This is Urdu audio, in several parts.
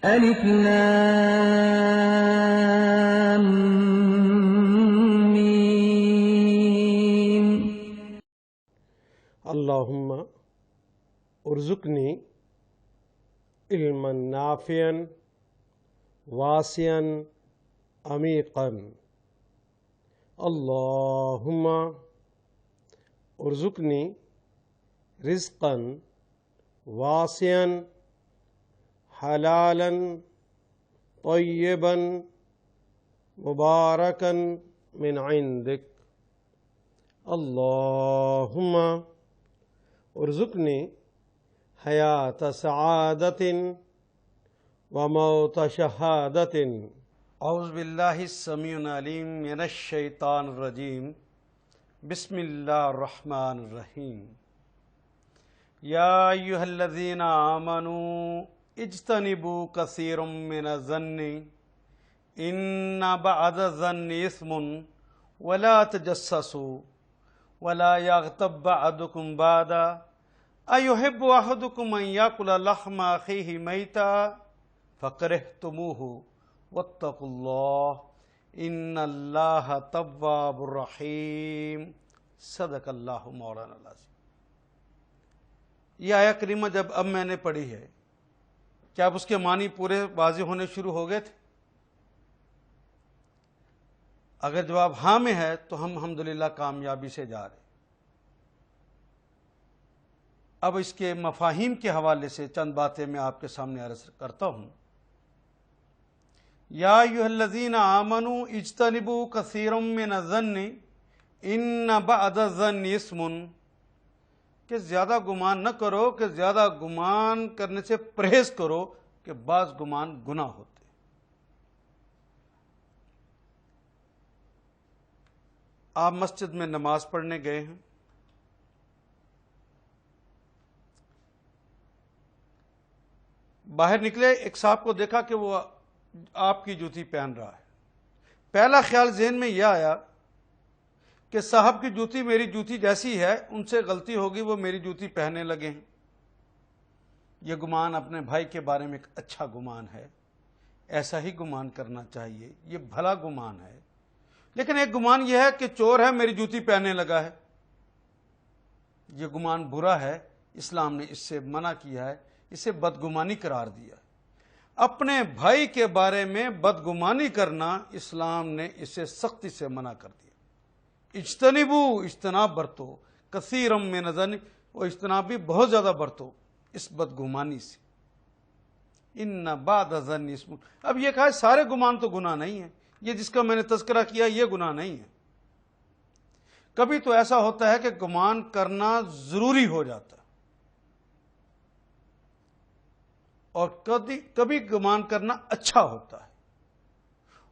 الف لام میم اللہم ارزقنی علما نافعا واسعا عمیقا اللہم ارزقنی رزقا واسعا حلالا طیبا مبارکا من عندک اللہم ارزقنی حیات سعادت وموت شہادت اعوذ باللہ السمیع العلیم من الشیطان الرجیم بسم اللہ الرحمن الرحیم یا ایہا الذین آمنوا اجتنبوا کثیرا من الظن ان بعض الظن اثم ولا تجسسوا ولا یغتب بعضکم بعضا ایحب احدکم ان یاکل لحم اخیہ میتا فکرہتموہ واتقوا اللہ ان اللہ تواب الرحیم صدق اللہ مولانا العظیم۔ یہ آیہ کریمہ جب اب میں نے پڑھی ہے، کیا اب اس کے معنی پورے واضح ہونے شروع ہو گئے تھے؟ اگر جواب ہاں میں ہے تو ہم الحمدللہ کامیابی سے جا رہے ہیں۔ اب اس کے مفاہیم کے حوالے سے چند باتیں میں آپ کے سامنے عرض کرتا ہوں۔ یا ایھا الذین آمنوا اجتنبوا کثیرا من الظن ان بعض الظن اثم، کہ زیادہ گمان نہ کرو، کہ زیادہ گمان کرنے سے پرہیز کرو کہ بعض گمان گناہ ہوتے۔ آپ مسجد میں نماز پڑھنے گئے ہیں، باہر نکلے، ایک صاحب کو دیکھا کہ وہ آپ کی جوتی پہن رہا ہے۔ پہلا خیال ذہن میں یہ آیا کہ صاحب کی جوتی میری جوتی جیسی ہے، ان سے غلطی ہوگی، وہ میری جوتی پہننے لگے ہیں۔ یہ گمان اپنے بھائی کے بارے میں ایک اچھا گمان ہے، ایسا ہی گمان کرنا چاہیے، یہ بھلا گمان ہے۔ لیکن ایک گمان یہ ہے کہ چور ہے، میری جوتی پہننے لگا ہے، یہ گمان برا ہے، اسلام نے اس سے منع کیا ہے، اسے بدگمانی قرار دیا ہے۔ اپنے بھائی کے بارے میں بدگمانی کرنا اسلام نے اسے سختی سے منع کر دیا۔ اجتنبو، اجتناب برتو، کثیرا من الظن، وہ اجتناب بھی بہت زیادہ برتو اس بدگمانی سے۔ ان بعض الظن اثم، اب یہ کہا سارے گمان تو گناہ نہیں ہے، یہ جس کا میں نے تذکرہ کیا یہ گناہ نہیں ہے۔ کبھی تو ایسا ہوتا ہے کہ گمان کرنا ضروری ہو جاتا ہے، اور کبھی گمان کرنا اچھا ہوتا ہے،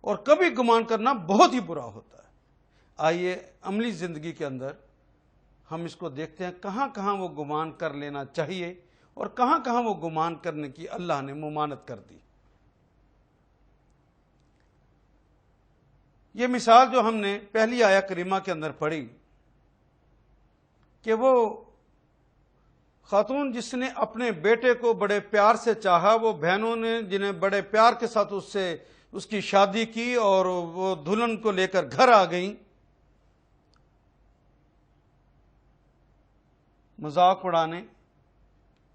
اور کبھی گمان کرنا بہت ہی برا ہوتا ہے۔ آئیے عملی زندگی کے اندر ہم اس کو دیکھتے ہیں، کہاں کہاں وہ گمان کر لینا چاہیے اور کہاں کہاں وہ گمان کرنے کی اللہ نے ممانعت کر دی۔ یہ مثال جو ہم نے پہلی آیہ کریمہ کے اندر پڑھی کہ وہ خاتون جس نے اپنے بیٹے کو بڑے پیار سے چاہا، وہ بہنوں نے جنہیں بڑے پیار کے ساتھ اس کی شادی کی اور وہ دلہن کو لے کر گھر آ گئیں، مذاق اڑانے،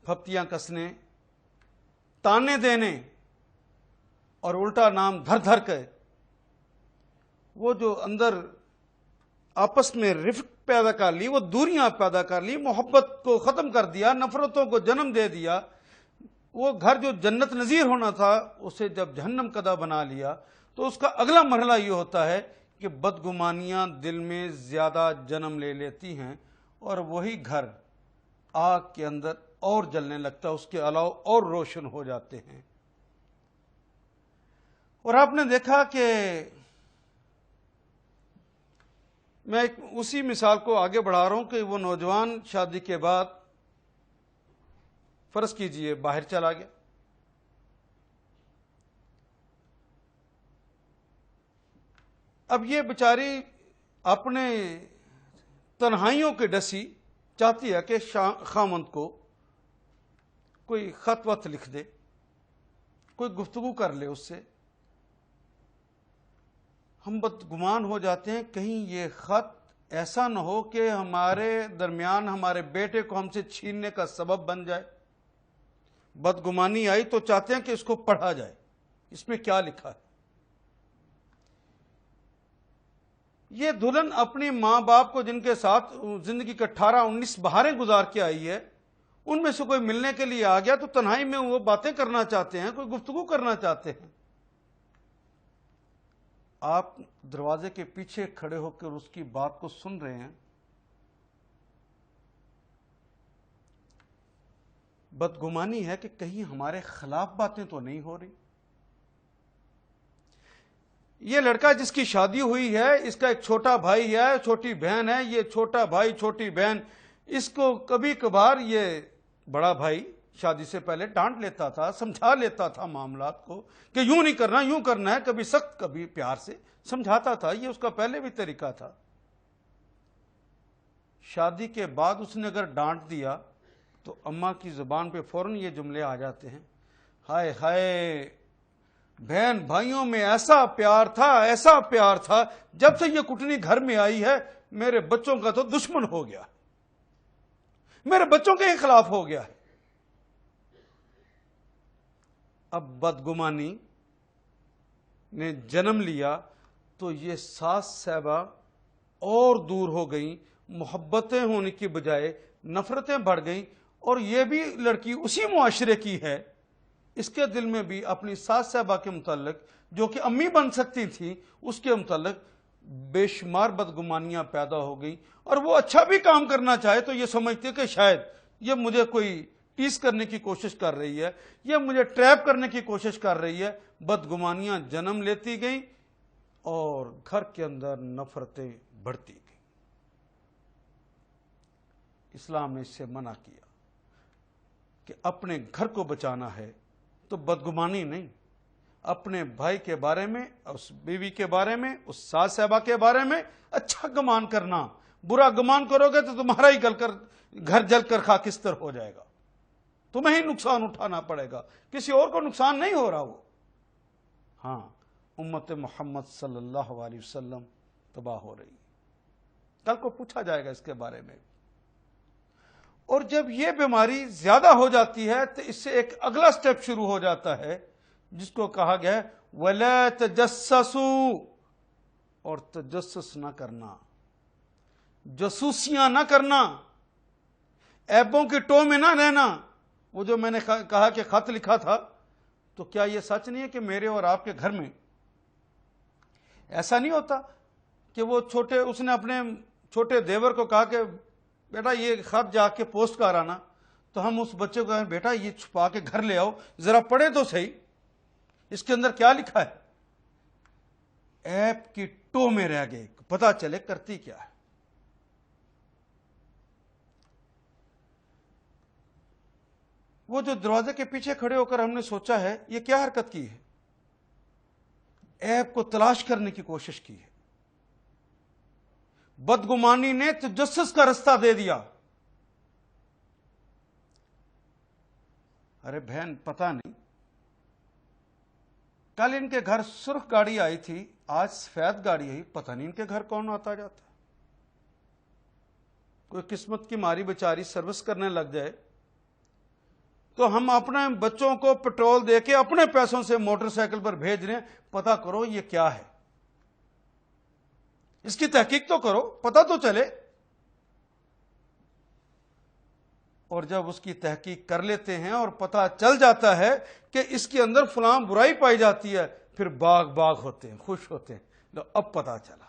پھپتیاں کسنے، تانے دینے اور الٹا نام دھر دھر کے وہ جو اندر آپس میں رفق پیدا کر لی، وہ دوریاں پیدا کر لی، محبت کو ختم کر دیا، نفرتوں کو جنم دے دیا، وہ گھر جو جنت نظیر ہونا تھا اسے جب جہنم کدہ بنا لیا، تو اس کا اگلا مرحلہ یہ ہوتا ہے کہ بدگمانیاں دل میں زیادہ جنم لے لیتی ہیں اور وہی گھر آگ کے اندر اور جلنے لگتا ہے، اس کے علاوہ اور روشن ہو جاتے ہیں۔ اور آپ نے دیکھا کہ میں اسی مثال کو آگے بڑھا رہا ہوں کہ وہ نوجوان شادی کے بعد فرض کیجئے باہر چلا گیا، اب یہ بیچاری اپنے تنہائیوں کے ڈسی چاہتی ہے کہ خامند کو کوئی خط وط لکھ دے، کوئی گفتگو کر لے اس سے، ہم بدگمان ہو جاتے ہیں کہیں یہ خط ایسا نہ ہو کہ ہمارے درمیان ہمارے بیٹے کو ہم سے چھیننے کا سبب بن جائے۔ بدگمانی آئی تو چاہتے ہیں کہ اس کو پڑھا جائے، اس میں کیا لکھا ہے۔ یہ دلہن اپنی ماں باپ کو جن کے ساتھ زندگی کے 18-19 بہاریں گزار کے آئی ہے، ان میں سے کوئی ملنے کے لیے آ گیا تو تنہائی میں وہ باتیں کرنا چاہتے ہیں، کوئی گفتگو کرنا چاہتے ہیں۔ آپ دروازے کے پیچھے کھڑے ہو کر اس کی بات کو سن رہے ہیں۔ بدگمانی ہے کہ کہیں ہمارے خلاف باتیں تو نہیں ہو رہی۔ یہ لڑکا جس کی شادی ہوئی ہے، اس کا ایک چھوٹا بھائی ہے، چھوٹی بہن ہے۔ یہ چھوٹا بھائی چھوٹی بہن اس کو کبھی کبھار یہ بڑا بھائی شادی سے پہلے ڈانٹ لیتا تھا، سمجھا لیتا تھا معاملات کو کہ یوں نہیں کرنا، یوں کرنا ہے، کبھی سخت کبھی پیار سے سمجھاتا تھا۔ یہ اس کا پہلے بھی طریقہ تھا۔ شادی کے بعد اس نے اگر ڈانٹ دیا تو اماں کی زبان پہ فوراً یہ جملے آ جاتے ہیں، ہائے ہائے بہن بھائیوں میں ایسا پیار تھا، ایسا پیار تھا، جب سے یہ کٹنی گھر میں آئی ہے میرے بچوں کا تو دشمن ہو گیا، میرے بچوں کے ہی خلاف ہو گیا ہے۔ اب بدگمانی نے جنم لیا تو یہ ساس صاحبہ اور دور ہو گئیں، محبتیں ہونے کی بجائے نفرتیں بڑھ گئیں، اور یہ بھی لڑکی اسی معاشرے کی ہے، اس کے دل میں بھی اپنی ساس صاحبہ کے متعلق جو کہ امی بن سکتی تھیں اس کے متعلق بے شمار بدگمانیاں پیدا ہو گئیں، اور وہ اچھا بھی کام کرنا چاہے تو یہ سمجھتے کہ شاید یہ مجھے کوئی ٹیس کرنے کی کوشش کر رہی ہے، یہ مجھے ٹریپ کرنے کی کوشش کر رہی ہے۔ بدگمانیاں جنم لیتی گئیں اور گھر کے اندر نفرتیں بڑھتی گئیں۔ اسلام نے اس سے منع کیا کہ اپنے گھر کو بچانا ہے تو بدگمانی نہیں، اپنے بھائی کے بارے میں، اس بیوی کے بارے میں، اس ساس صاحبہ کے بارے میں اچھا گمان کرنا۔ برا گمان کرو گے تو تمہارا ہی گھر جل کر خاکستر ہو جائے گا، تمہیں ہی نقصان اٹھانا پڑے گا، کسی اور کو نقصان نہیں ہو رہا۔ وہ ہاں امت محمد صلی اللہ علیہ وسلم تباہ ہو رہی، کل کو پوچھا جائے گا اس کے بارے میں۔ اور جب یہ بیماری زیادہ ہو جاتی ہے تو اس سے ایک اگلا سٹیپ شروع ہو جاتا ہے جس کو کہا گیا ہے وَلَا تَجَسَّسُوا، اور تجسس نہ کرنا، جاسوسیاں نہ کرنا، عیبوں کی ٹو میں نہ رہنا۔ وہ جو میں نے کہا کہ خط لکھا تھا، تو کیا یہ سچ نہیں ہے کہ میرے اور آپ کے گھر میں ایسا نہیں ہوتا کہ وہ اس نے اپنے چھوٹے دیور کو کہا کہ بیٹا یہ خط جا کے پوسٹ کر آنا، تو ہم اس بچے کو کہیں بیٹا یہ چھپا کے گھر لے آؤ، ذرا پڑھے تو صحیح اس کے اندر کیا لکھا ہے۔ ایپ کی ٹو میں رہ گئے، پتا چلے کرتی کیا ہے۔ وہ جو دروازے کے پیچھے کھڑے ہو کر ہم نے سوچا ہے یہ کیا حرکت کی ہے، ایپ کو تلاش کرنے کی کوشش کی ہے۔ بدگمانی نے تجسس کا رستہ دے دیا۔ ارے بہن پتہ نہیں، کل ان کے گھر سرخ گاڑی آئی تھی، آج سفید گاڑی آئی، پتہ نہیں ان کے گھر کون آتا جاتا ہے۔ کوئی قسمت کی ماری بیچاری سروس کرنے لگ جائے تو ہم اپنے بچوں کو پیٹرول دے کے اپنے پیسوں سے موٹر سائیکل پر بھیج رہے ہیں۔ پتہ کرو یہ کیا ہے، اس کی تحقیق تو کرو، پتہ تو چلے۔ اور جب اس کی تحقیق کر لیتے ہیں اور پتہ چل جاتا ہے کہ اس کے اندر فلاں برائی پائی جاتی ہے، پھر باغ باغ ہوتے ہیں، خوش ہوتے ہیں، لو اب پتہ چلا،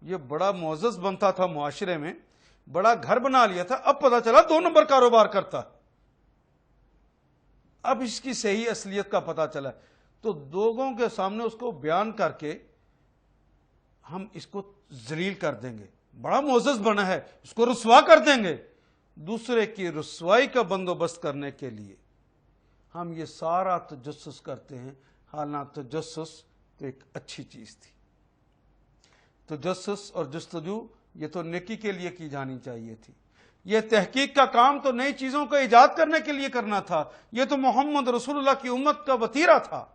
یہ بڑا معزز بنتا تھا معاشرے میں، بڑا گھر بنا لیا تھا، اب پتہ چلا 2 نمبر کاروبار کرتا، اب اس کی صحیح اصلیت کا پتہ چلا۔ تو لوگوں کے سامنے اس کو بیان کر کے ہم اس کو ذلیل کر دیں گے، بڑا معزز بنا ہے، اس کو رسوا کر دیں گے۔ دوسرے کی رسوائی کا بندوبست کرنے کے لیے ہم یہ سارا تجسس کرتے ہیں، حالانکہ تجسس تو ایک اچھی چیز تھی۔ تجسس اور جستجو یہ تو نیکی کے لیے کی جانی چاہیے تھی، یہ تحقیق کا کام تو نئی چیزوں کو ایجاد کرنے کے لیے کرنا تھا، یہ تو محمد رسول اللہ کی امت کا وتیرہ تھا،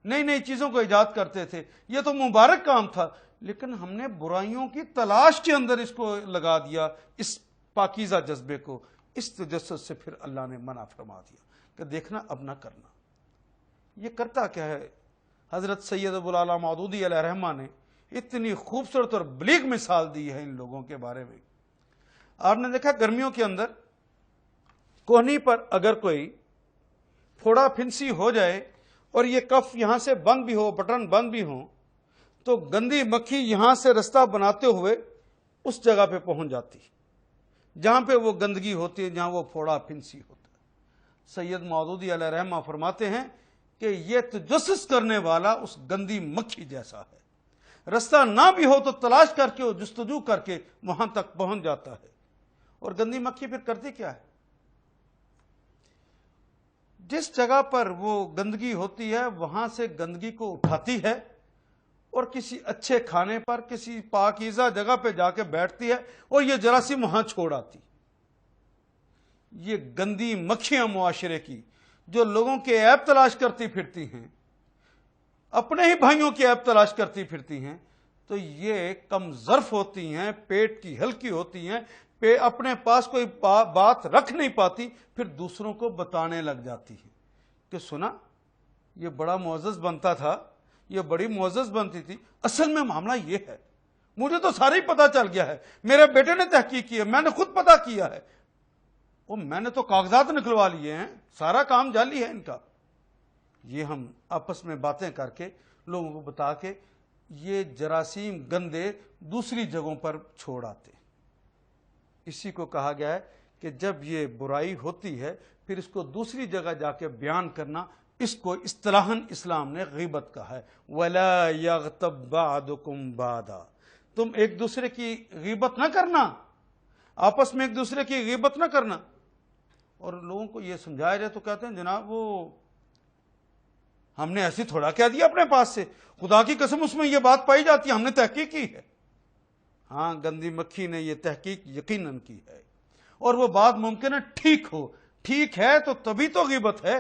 نئی نئی چیزوں کو ایجاد کرتے تھے، یہ تو مبارک کام تھا، لیکن ہم نے برائیوں کی تلاش کے اندر اس کو لگا دیا، اس پاکیزہ جذبے کو، اس تجسس سے پھر اللہ نے منع فرما دیا کہ دیکھنا اب نہ کرنا۔ یہ کرتا کیا ہے؟ حضرت سید ابو الاعلیٰ مودودی علیہ رحمہ نے اتنی خوبصورت اور بلیغ مثال دی ہے ان لوگوں کے بارے میں۔ آپ نے دیکھا گرمیوں کے اندر کوہنی پر اگر کوئی پھوڑا پھنسی ہو جائے اور یہ کف یہاں سے بند بھی ہو، بٹن بند بھی ہو، تو گندی مکھی یہاں سے رستہ بناتے ہوئے اس جگہ پہ پہنچ جاتی جہاں پہ وہ گندگی ہوتی ہے، جہاں وہ پھوڑا پھنسی ہوتا ہے۔ سید مودودی علیہ رحمہ فرماتے ہیں کہ یہ تجسس کرنے والا اس گندی مکھی جیسا ہے، رستہ نہ بھی ہو تو تلاش کر کے، جستجو کر کے وہاں تک پہنچ جاتا ہے۔ اور گندی مکھی پھر کرتی کیا ہے؟ جس جگہ پر وہ گندگی ہوتی ہے وہاں سے گندگی کو اٹھاتی ہے اور کسی اچھے کھانے پر، کسی پاکیزہ جگہ پہ جا کے بیٹھتی ہے اور یہ جراثیم وہاں چھوڑ آتی۔ یہ گندی مکھیاں معاشرے کی جو لوگوں کے عیب تلاش کرتی پھرتی ہیں، اپنے ہی بھائیوں کے عیب تلاش کرتی پھرتی ہیں، تو یہ کم ظرف ہوتی ہیں، پیٹ کی ہلکی ہوتی ہیں، اپنے پاس کوئی بات رکھ نہیں پاتی، پھر دوسروں کو بتانے لگ جاتی ہیں کہ سنا یہ بڑا معزز بنتا تھا، یہ بڑی معزز بنتی تھی، اصل میں معاملہ یہ ہے، مجھے تو سارا ہی پتا چل گیا ہے، میرے بیٹے نے تحقیق کی ہے، میں نے خود پتا کیا ہے، وہ میں نے تو کاغذات نکلوا لیے ہیں، سارا کام جعلی ہے ان کا۔ یہ ہم آپس میں باتیں کر کے لوگوں کو بتا کے یہ جراثیم گندے دوسری جگہوں پر چھوڑ آتے۔ اسی کو کہا گیا ہے کہ جب یہ برائی ہوتی ہے پھر اس کو دوسری جگہ جا کے بیان کرنا، اس کو اصطلاحاً اسلام نے غیبت کہا ہے۔ وَلَا يَغْتَبْ بَعْضُكُمْ بَعْضًا، تم ایک دوسرے کی غیبت نہ کرنا، آپس میں ایک دوسرے کی غیبت نہ کرنا۔ اور لوگوں کو یہ سمجھایا جائے تو کہتے ہیں جناب وہ ہم نے ایسی تھوڑا کہہ دیا اپنے پاس سے، خدا کی قسم اس میں یہ بات پائی جاتی ہے، ہم نے تحقیق کی ہے۔ ہاں، گندی مکھی نے یہ تحقیق یقیناً کی ہے، اور وہ بات ممکن ہے ٹھیک ہو، ٹھیک ہے تو تبھی تو غیبت ہے۔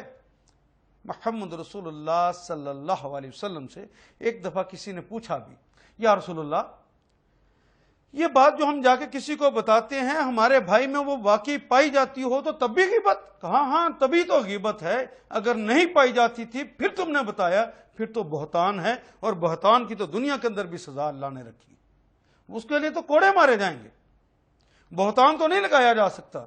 محمد رسول اللہ صلی اللہ علیہ وسلم سے ایک دفعہ کسی نے پوچھا بھی، یا رسول اللہ یہ بات جو ہم جا کے کسی کو بتاتے ہیں ہمارے بھائی میں وہ واقعی پائی جاتی ہو تو تب بھی غیبت؟ کہا ہاں تبھی تو غیبت ہے، اگر نہیں پائی جاتی تھی پھر تم نے بتایا پھر تو بہتان ہے، اور بہتان کی تو دنیا کے اندر بھی سزا اللہ نے رکھی، اس کے لیے تو کوڑے مارے جائیں گے، بہتان تو نہیں لگایا جا سکتا۔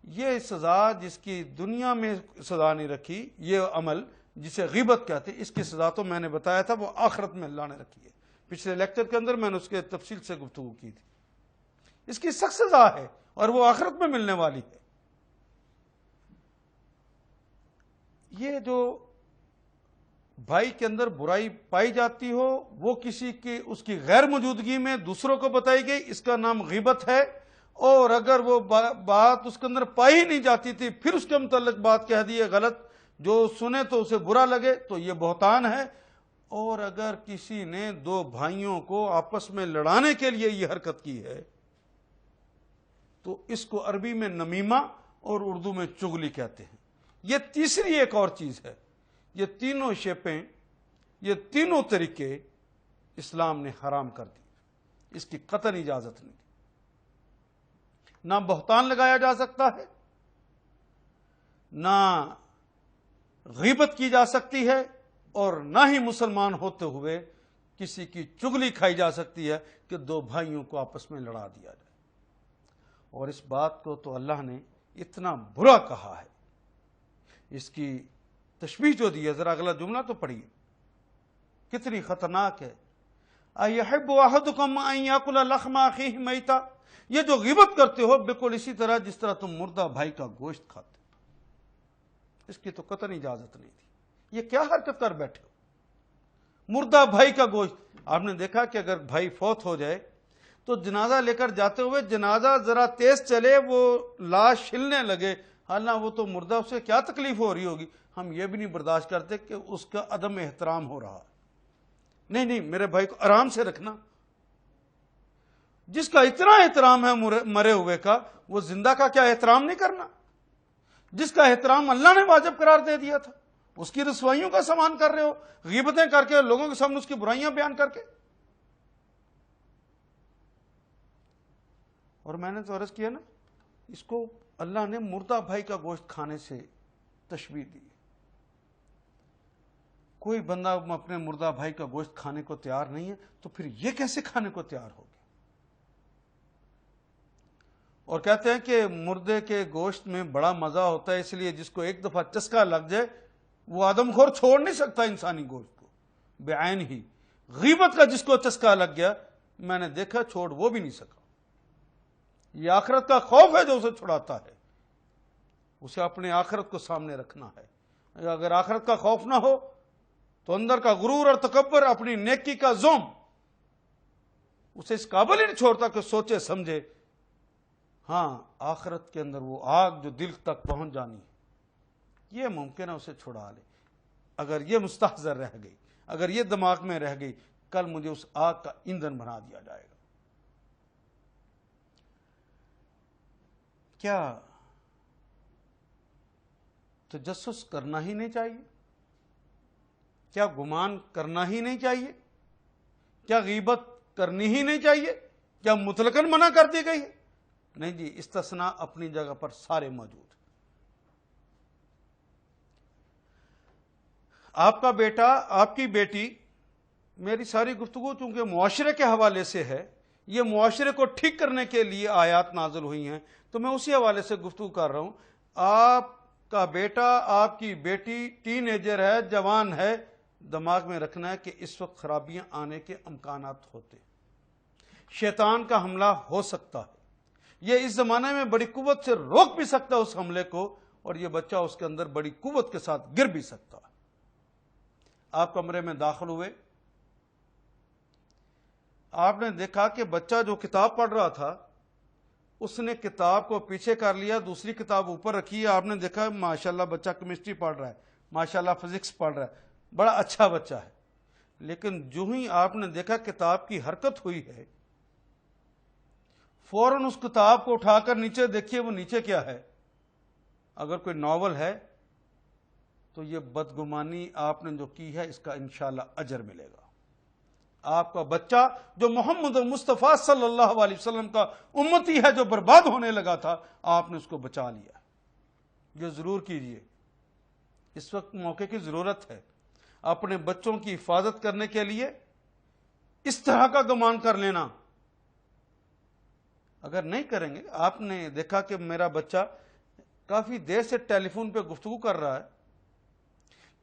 یہ سزا جس کی دنیا میں سزا نہیں رکھی، یہ عمل جسے غیبت کہتے، اس کی سزا تو میں نے بتایا تھا وہ آخرت میں اللہ نے رکھی ہے۔ پچھلے لیکچر کے اندر میں نے اس کے تفصیل سے گفتگو کی تھی، اس کی سخت سزا ہے اور وہ آخرت میں ملنے والی ہے۔ یہ جو بھائی کے اندر برائی پائی جاتی ہو وہ کسی کی اس کی غیر موجودگی میں دوسروں کو بتائی گئی، اس کا نام غیبت ہے، اور اگر وہ بات اس کے اندر پائی نہیں جاتی تھی پھر اس کے متعلق بات کہہ دی ہے غلط، جو سنے تو اسے برا لگے تو یہ بہتان ہے۔ اور اگر کسی نے دو بھائیوں کو آپس میں لڑانے کے لیے یہ حرکت کی ہے تو اس کو عربی میں نمیمہ اور اردو میں چغلی کہتے ہیں۔ یہ تیسری ایک اور چیز ہے، یہ تینوں شیپیں، یہ تینوں طریقے اسلام نے حرام کر دی، اس کی قطعی اجازت نہیں دی۔ نہ بہتان لگایا جا سکتا ہے، نہ غیبت کی جا سکتی ہے، اور نہ ہی مسلمان ہوتے ہوئے کسی کی چغلی کھائی جا سکتی ہے کہ دو بھائیوں کو آپس میں لڑا دیا جائے۔ اور اس بات کو تو اللہ نے اتنا برا کہا ہے، اس کی تشبیہ جو دی ہے، ذرا اگلا جملہ تو پڑھیے کتنی خطرناک ہے۔ اَيَحِبُّ أَحَدُكُمْ أَن يَأْكُلَ لَحْمَ أَخِيهِ مَيْتًا، یہ جو غیبت کرتے ہو بالکل اسی طرح جس طرح تم مردہ بھائی کا گوشت کھاتے، اس کی تو قطعی اجازت نہیں تھی۔ یہ کیا حرکت کر بیٹھے ہو؟ مردہ بھائی کا گوشت۔ آپ نے دیکھا کہ اگر بھائی فوت ہو جائے تو جنازہ لے کر جاتے ہوئے جنازہ ذرا تیز چلے، وہ لاش ہلنے لگے، حالانکہ وہ تو مردہ، اسے کیا تکلیف ہو رہی ہوگی، ہم یہ بھی نہیں برداشت کرتے کہ اس کا عدم احترام ہو رہا۔ نہیں میرے بھائی کو آرام سے رکھنا۔ جس کا اتنا احترام ہے مرے ہوئے کا، وہ زندہ کا کیا احترام نہیں کرنا؟ جس کا احترام اللہ نے واجب قرار دے دیا تھا، اس کی رسوائیوں کا سامان کر رہے ہو، غیبتیں کر کے، لوگوں کے سامنے اس کی برائیاں بیان کر کے۔ اور میں نے تو عرض کیا نا، اس کو اللہ نے مردہ بھائی کا گوشت کھانے سے تشبیہ دی۔ کوئی بندہ اپنے مردہ بھائی کا گوشت کھانے کو تیار نہیں ہے، تو پھر یہ کیسے کھانے کو تیار ہوگی؟ اور کہتے ہیں کہ مردے کے گوشت میں بڑا مزہ ہوتا ہے، اس لیے جس کو ایک دفعہ چسکا لگ جائے وہ آدم خور چھوڑ نہیں سکتا انسانی گوشت کو بعین ہی۔ غیبت کا جس کو چسکا لگ گیا، میں نے دیکھا چھوڑ وہ بھی نہیں سکا۔ یہ آخرت کا خوف ہے جو اسے چھڑاتا ہے، اسے اپنے آخرت کو سامنے رکھنا ہے۔ اگر آخرت کا خوف نہ ہو تو اندر کا غرور اور تکبر، اپنی نیکی کا زوم اسے اس قابل ہی نہیں چھوڑتا کہ سوچے سمجھے ہاں آخرت کے اندر وہ آگ جو دل تک پہنچ جانی ہے، یہ ممکن ہے اسے چھڑا لے۔ اگر یہ مستحضر رہ گئی، اگر یہ دماغ میں رہ گئی، کل مجھے اس آگ کا ایندھن بنا دیا جائے گا۔ کیا تجسس کرنا ہی نہیں چاہیے؟ کیا گمان کرنا ہی نہیں چاہیے؟ کیا غیبت کرنی ہی نہیں چاہیے؟ کیا مطلقاً منع کر دی گئی ہے؟ نہیں جی، استثناء اپنی جگہ پر سارے موجود۔ آپ کا بیٹا، آپ کی بیٹی، میری ساری گفتگو چونکہ معاشرے کے حوالے سے ہے، یہ معاشرے کو ٹھیک کرنے کے لیے آیات نازل ہوئی ہیں، تو میں اسی حوالے سے گفتگو کر رہا ہوں۔ آپ کا بیٹا، آپ کی بیٹی ٹین ایجر ہے، جوان ہے، دماغ میں رکھنا ہے کہ اس وقت خرابیاں آنے کے امکانات ہوتے، شیطان کا حملہ ہو سکتا ہے، یہ اس زمانے میں بڑی قوت سے روک بھی سکتا ہے اس حملے کو، اور یہ بچہ اس کے اندر بڑی قوت کے ساتھ گر بھی سکتا ہے۔ آپ کمرے میں داخل ہوئے، آپ نے دیکھا کہ بچہ جو کتاب پڑھ رہا تھا اس نے کتاب کو پیچھے کر لیا، دوسری کتاب اوپر رکھی ہے۔ آپ نے دیکھا ماشاءاللہ بچہ کیمسٹری پڑھ رہا ہے، ماشاءاللہ فزکس پڑھ رہا ہے، بڑا اچھا بچہ ہے۔ لیکن جو ہی آپ نے دیکھا کتاب کی حرکت ہوئی ہے، فوراً اس کتاب کو اٹھا کر نیچے دیکھیے، وہ نیچے کیا ہے؟ اگر کوئی ناول ہے تو یہ بدگمانی آپ نے جو کی ہے، اس کا انشاءاللہ اجر ملے گا۔ آپ کا بچہ جو محمد مصطفیٰ صلی اللہ علیہ وسلم کا امتی ہے، جو برباد ہونے لگا تھا، آپ نے اس کو بچا لیا۔ یہ ضرور کیجئے، اس وقت موقع کی ضرورت ہے۔ اپنے بچوں کی حفاظت کرنے کے لیے اس طرح کا گمان کر لینا اگر نہیں کریں گے، آپ نے دیکھا کہ میرا بچہ کافی دیر سے ٹیلی فون پہ گفتگو کر رہا ہے،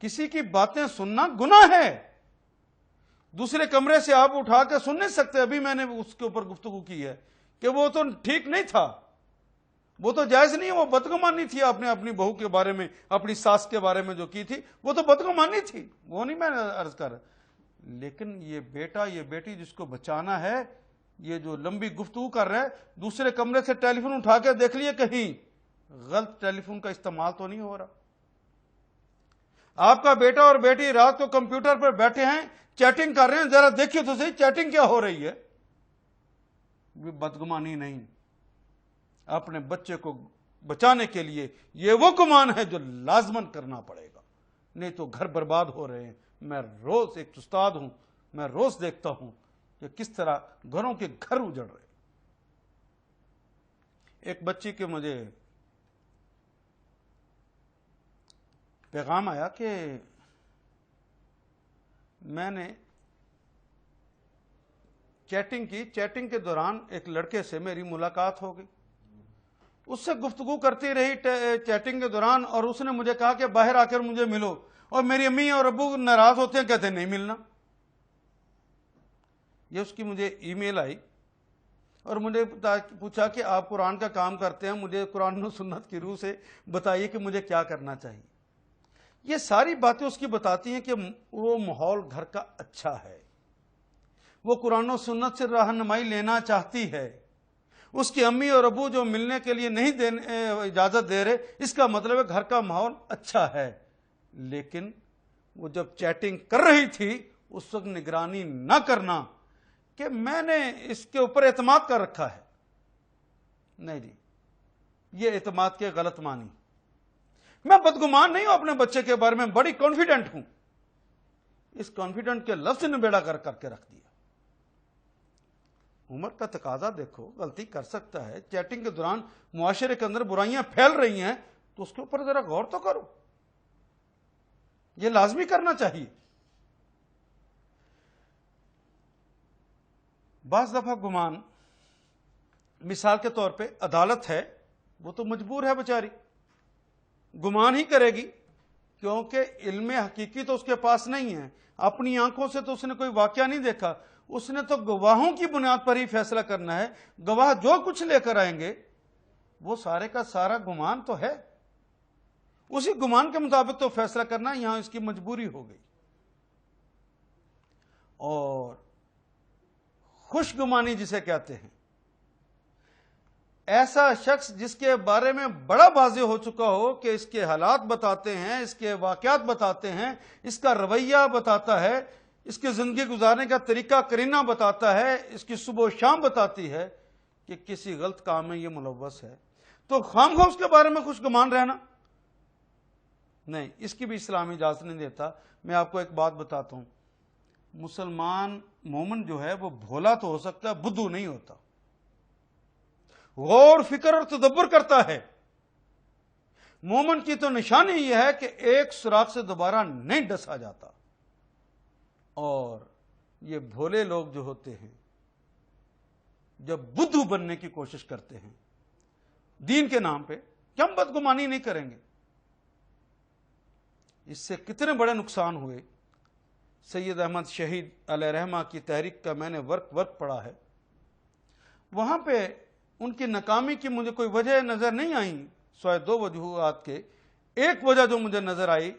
کسی کی باتیں سننا گناہ ہے، دوسرے کمرے سے آپ اٹھا کے سن نہیں سکتے۔ ابھی میں نے اس کے اوپر گفتگو کی ہے کہ وہ تو ٹھیک نہیں تھا، وہ تو جائز نہیں، وہ بدگمانی تھی، آپ نے اپنی بہو کے بارے میں، اپنی ساس کے بارے میں جو کی تھی وہ تو بدگمانی تھی، وہ نہیں میں عرض کر رہا۔ لیکن یہ بیٹا، یہ بیٹی جس کو بچانا ہے، یہ جو لمبی گفتگو کر رہے ہیں، دوسرے کمرے سے ٹیلی فون اٹھا کے دیکھ لیے کہیں غلط ٹیلی فون کا استعمال تو نہیں ہو رہا۔ آپ کا بیٹا اور بیٹی رات کو کمپیوٹر پر بیٹھے ہیں، چیٹنگ کر رہے ہیں، ذرا دیکھیے تو صحیح چیٹنگ کیا ہو رہی ہے۔ بدگمانی نہیں، اپنے بچے کو بچانے کے لیے یہ وہ گمان ہے جو لازمن کرنا پڑے گا، نہیں تو گھر برباد ہو رہے ہیں۔ میں روز ایک استاد ہوں، میں روز دیکھتا ہوں کہ کس طرح گھروں کے گھر اجڑ رہے۔ ایک بچی کے مجھے پیغام آیا کہ میں نے چیٹنگ کی، چیٹنگ کے دوران ایک لڑکے سے میری ملاقات ہو گئی، اس سے گفتگو کرتی رہی چیٹنگ کے دوران، اور اس نے مجھے کہا کہ باہر آ کر مجھے ملو، اور میری امی اور ابو ناراض ہوتے ہیں، کہتے ہیں نہیں ملنا۔ یہ اس کی مجھے ای میل آئی اور مجھے پوچھا کہ آپ قرآن کا کام کرتے ہیں، مجھے قرآن و سنت کی روح سے بتائیے کہ مجھے کیا کرنا چاہیے۔ یہ ساری باتیں اس کی بتاتی ہیں کہ وہ ماحول گھر کا اچھا ہے، وہ قرآن و سنت سے رہنمائی لینا چاہتی ہے، اس کی امی اور ابو جو ملنے کے لیے نہیں اجازت دے رہے، اس کا مطلب ہے گھر کا ماحول اچھا ہے۔ لیکن وہ جب چیٹنگ کر رہی تھی اس وقت نگرانی نہ کرنا، کہ میں نے اس کے اوپر اعتماد کر رکھا ہے. نہیں جی، یہ اعتماد کے غلط معنی. میں بدگمان نہیں ہوں اپنے بچے کے بارے میں، بڑی کانفیڈنٹ ہوں. اس کانفیڈنٹ کے لفظ نے بیڑا کر کے رکھ دیا. عمر کا تقاضا دیکھو، غلطی کر سکتا ہے. چیٹنگ کے دوران معاشرے کے اندر برائیاں پھیل رہی ہیں تو اس کے اوپر ذرا غور تو کرو. یہ لازمی کرنا چاہیے. بعض دفعہ گمان، مثال کے طور پہ عدالت ہے، وہ تو مجبور ہے بیچاری، گمان ہی کرے گی، کیونکہ علم حقیقی تو اس کے پاس نہیں ہے. اپنی آنکھوں سے تو اس نے کوئی واقعہ نہیں دیکھا. اس نے تو گواہوں کی بنیاد پر ہی فیصلہ کرنا ہے. گواہ جو کچھ لے کر آئیں گے وہ سارے کا سارا گمان تو ہے. اسی گمان کے مطابق تو فیصلہ کرنا، یہاں اس کی مجبوری ہو گئی. اور خوش گمانی جسے کہتے ہیں، ایسا شخص جس کے بارے میں بڑا واضح ہو چکا ہو کہ اس کے حالات بتاتے ہیں، اس کے واقعات بتاتے ہیں، اس کا رویہ بتاتا ہے، اس کی زندگی گزارنے کا طریقہ کرینہ بتاتا ہے، اس کی صبح و شام بتاتی ہے کہ کسی غلط کام میں یہ ملوث ہے، تو خواہ اس کے بارے میں خوش گمان رہنا نہیں، اس کی بھی اسلام اجازت نہیں دیتا. میں آپ کو ایک بات بتاتا ہوں، مسلمان مومن جو ہے وہ بھولا تو ہو سکتا ہے، بدھو نہیں ہوتا. غور فکر اور تدبر کرتا ہے. مومن کی تو نشانی یہ ہے کہ ایک سوراخ سے دوبارہ نہیں ڈسا جاتا. اور یہ بھولے لوگ جو ہوتے ہیں، جب بدھو بننے کی کوشش کرتے ہیں دین کے نام پہ، کہ ہم بدگمانی نہیں کریں گے، اس سے کتنے بڑے نقصان ہوئے. سید احمد شہید علیہ رحمہ کی تحریک کا میں نے ورک پڑھا ہے. وہاں پہ ان کی ناکامی کی مجھے کوئی وجہ نظر نہیں آئی سوائے دو وجوہات کے. ایک وجہ جو مجھے نظر آئی،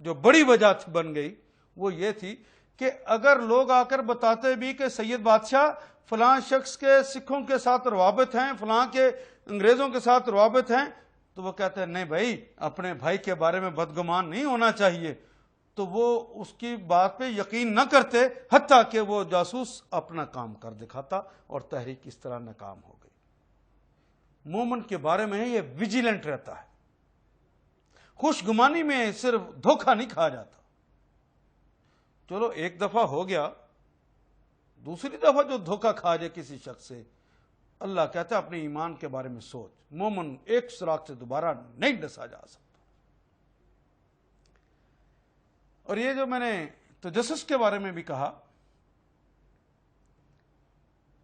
جو بڑی وجہ بن گئی، وہ یہ تھی کہ اگر لوگ آ کر بتاتے بھی کہ سید بادشاہ فلاں شخص کے سکھوں کے ساتھ روابط ہیں، فلاں کے انگریزوں کے ساتھ روابط ہیں، تو وہ کہتے ہیں نہیں بھائی، اپنے بھائی کے بارے میں بدگمان نہیں ہونا چاہیے. تو وہ اس کی بات پہ یقین نہ کرتے، حتیٰ کہ وہ جاسوس اپنا کام کر دکھاتا، اور تحریک اس طرح ناکام ہو گئی. مومن کے بارے میں یہ ویجیلنٹ رہتا ہے. خوش گمانی میں صرف دھوکہ نہیں کھا جاتا. چلو ایک دفعہ ہو گیا، دوسری دفعہ جو دھوکہ کھا جائے کسی شخص سے، اللہ کہتا ہے اپنے ایمان کے بارے میں سوچ. مومن ایک سوراخ سے دوبارہ نہیں ڈسا جا سکتا. اور یہ جو میں نے تجسس کے بارے میں بھی کہا،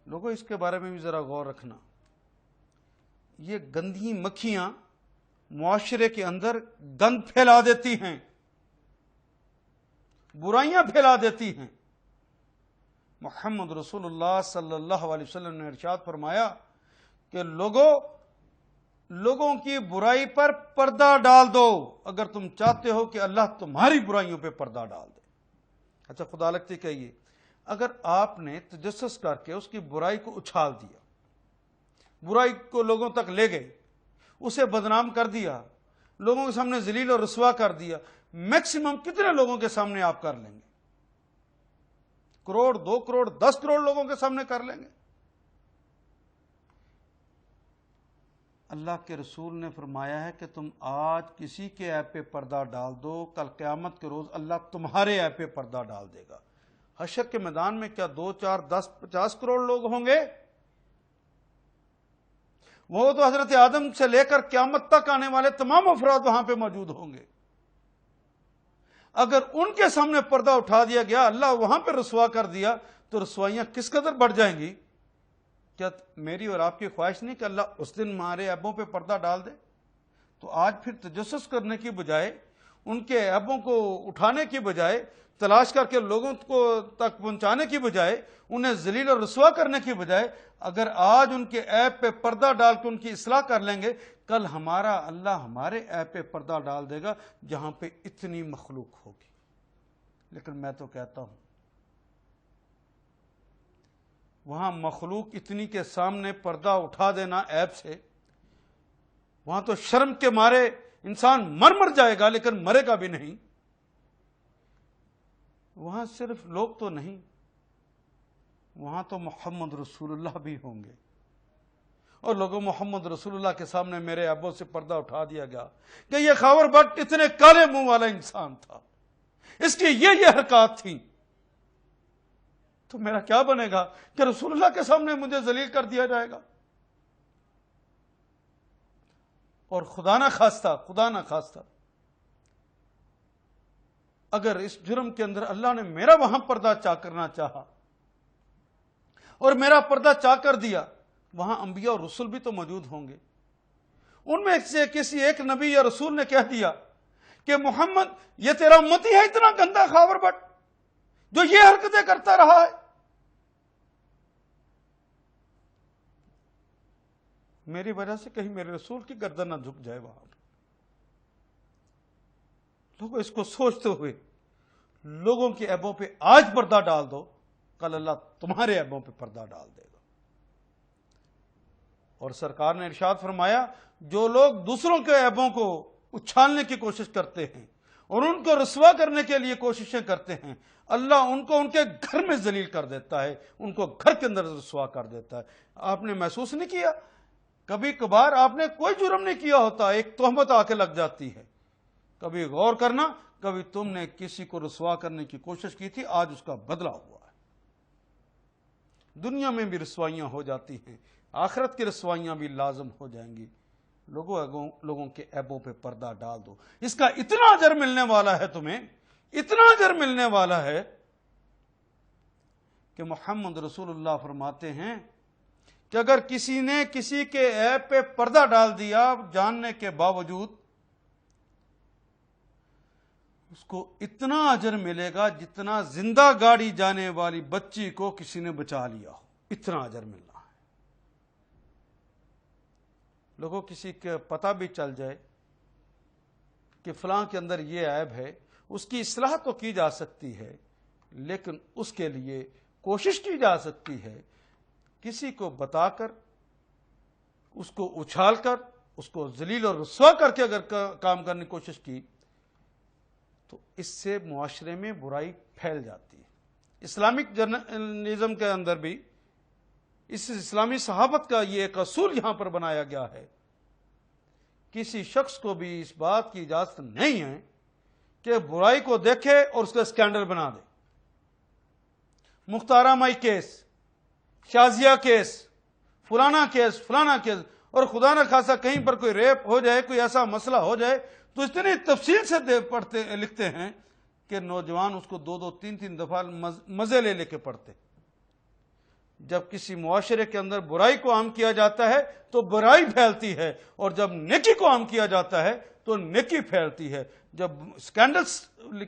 لوگوں اس کے بارے میں بھی ذرا غور رکھنا. یہ گندی مکھیاں معاشرے کے اندر گند پھیلا دیتی ہیں، برائیاں پھیلا دیتی ہیں. محمد رسول اللہ صلی اللہ علیہ وسلم نے ارشاد فرمایا کہ لوگوں کی برائی پر پردہ ڈال دو اگر تم چاہتے ہو کہ اللہ تمہاری برائیوں پہ پردہ ڈال دے. اچھا خدا لگتی کہیے، اگر آپ نے تجسس کر کے اس کی برائی کو اچھال دیا، برائی کو لوگوں تک لے گئے، اسے بدنام کر دیا، لوگوں کے سامنے ذلیل اور رسوا کر دیا، میکسیمم کتنے لوگوں کے سامنے آپ کر لیں گے؟ کروڑ، 2 کروڑ، 10 کروڑ لوگوں کے سامنے کر لیں گے. اللہ کے رسول نے فرمایا ہے کہ تم آج کسی کے عیب پہ پردہ ڈال دو، کل قیامت کے روز اللہ تمہارے عیب پہ پردہ ڈال دے گا. حشر کے میدان میں کیا 2، 4، 10، 50 کروڑ لوگ ہوں گے؟ وہ تو حضرت آدم سے لے کر قیامت تک آنے والے تمام افراد وہاں پہ موجود ہوں گے. اگر ان کے سامنے پردہ اٹھا دیا گیا، اللہ وہاں پہ رسوا کر دیا، تو رسوائیاں کس قدر بڑھ جائیں گی. کیا میری اور آپ کی خواہش نہیں کہ اللہ اس دن ہمارے عیبوں پہ پردہ ڈال دے؟ تو آج پھر تجسس کرنے کی بجائے، ان کے عیبوں کو اٹھانے کی بجائے، تلاش کر کے لوگوں کو تک پہنچانے کی بجائے، انہیں ذلیل اور رسوا کرنے کی بجائے، اگر آج ان کے عیب پہ پردہ ڈال کے ان کی اصلاح کر لیں گے، کل اللہ ہمارے عیب پہ پردہ ڈال دے گا جہاں پہ اتنی مخلوق ہوگی. لیکن میں تو کہتا ہوں وہاں مخلوق اتنی کے سامنے پردہ اٹھا دینا عیب سے، وہاں تو شرم کے مارے انسان مر جائے گا لیکن مرے گا بھی نہیں. وہاں صرف لوگ تو نہیں، وہاں تو محمد رسول اللہ بھی ہوں گے. اور لوگوں، محمد رسول اللہ کے سامنے میرے عیبوں سے پردہ اٹھا دیا گیا کہ یہ خاور بٹ اتنے کالے منہ والا انسان تھا، اس کی یہ حرکات تھیں. تو میرا کیا بنے گا کہ رسول اللہ کے سامنے مجھے ذلیل کر دیا جائے گا؟ اور خدا نہ خواستہ اگر اس جرم کے اندر اللہ نے میرا وہاں پردہ چاک کرنا چاہا اور میرا پردہ چاک کر دیا، وہاں انبیاء اور رسول بھی تو موجود ہوں گے. ان میں سے کسی ایک نبی یا رسول نے کہہ دیا کہ محمد یہ تیرا امتی ہے اتنا گندا خاور بٹ جو یہ حرکتیں کرتا رہا ہے. میری وجہ سے کہیں میرے رسول کی گردن نہ جھک جائے وہاں پر. لوگوں اس کو سوچتے ہوئے لوگوں کے عیبوں پہ آج پردہ ڈال دو، کل اللہ تمہارے عیبوں پہ پردہ ڈال دے گا. اور سرکار نے ارشاد فرمایا، جو لوگ دوسروں کے عیبوں کو اچھالنے کی کوشش کرتے ہیں اور ان کو رسوا کرنے کے لیے کوششیں کرتے ہیں، اللہ ان کو ان کے گھر میں ذلیل کر دیتا ہے، ان کو گھر کے اندر رسوا کر دیتا ہے. آپ نے محسوس نہیں کیا؟ کبھی کبھار آپ نے کوئی جرم نہیں کیا ہوتا، ایک تہمت آ کے لگ جاتی ہے. کبھی غور کرنا، کبھی تم نے کسی کو رسوا کرنے کی کوشش کی تھی، آج اس کا بدلہ ہوا ہے. دنیا میں بھی رسوائیاں ہو جاتی ہیں، آخرت کی رسوائیاں بھی لازم ہو جائیں گی. لوگوں کے عیبوں پہ پردہ ڈال دو. اس کا اتنا اجر ملنے والا ہے، تمہیں اتنا اجر ملنے والا ہے کہ محمد رسول اللہ فرماتے ہیں کہ اگر کسی نے کسی کے عیب پہ پردہ ڈال دیا جاننے کے باوجود، اس کو اتنا اجر ملے گا جتنا زندہ گاڑی جانے والی بچی کو کسی نے بچا لیا ہو. اتنا اجر ملنا ہے. لوگوں کسی کے پتہ بھی چل جائے کہ فلاں کے اندر یہ عیب ہے، اس کی اصلاح تو کی جا سکتی ہے، لیکن اس کے لیے کوشش کی جا سکتی ہے. کسی کو بتا کر، اس کو اچھال کر، اس کو ذلیل اور رسوا کر کے اگر کام کرنے کی کوشش کی تو اس سے معاشرے میں برائی پھیل جاتی ہے. اسلامک جرنلزم کے اندر بھی اس اسلامی صحافت کا یہ ایک اصول یہاں پر بنایا گیا ہے، کسی شخص کو بھی اس بات کی اجازت نہیں ہے کہ برائی کو دیکھے اور اس کا اسکینڈل بنا دے. مختارہ مائی کیس، شازیہ کیس، فلانا کیس، اور خدا نہ خاصا کہیں پر کوئی ریپ ہو جائے، کوئی ایسا مسئلہ ہو جائے تو اتنی تفصیل سے لکھتے ہیں کہ نوجوان اس کو 2 3 دفعہ مزے لے کے پڑھتے. جب کسی معاشرے کے اندر برائی کو عام کیا جاتا ہے تو برائی پھیلتی ہے، اور جب نیکی کو عام کیا جاتا ہے تو نیکی پھیلتی ہے. جب اسکینڈلز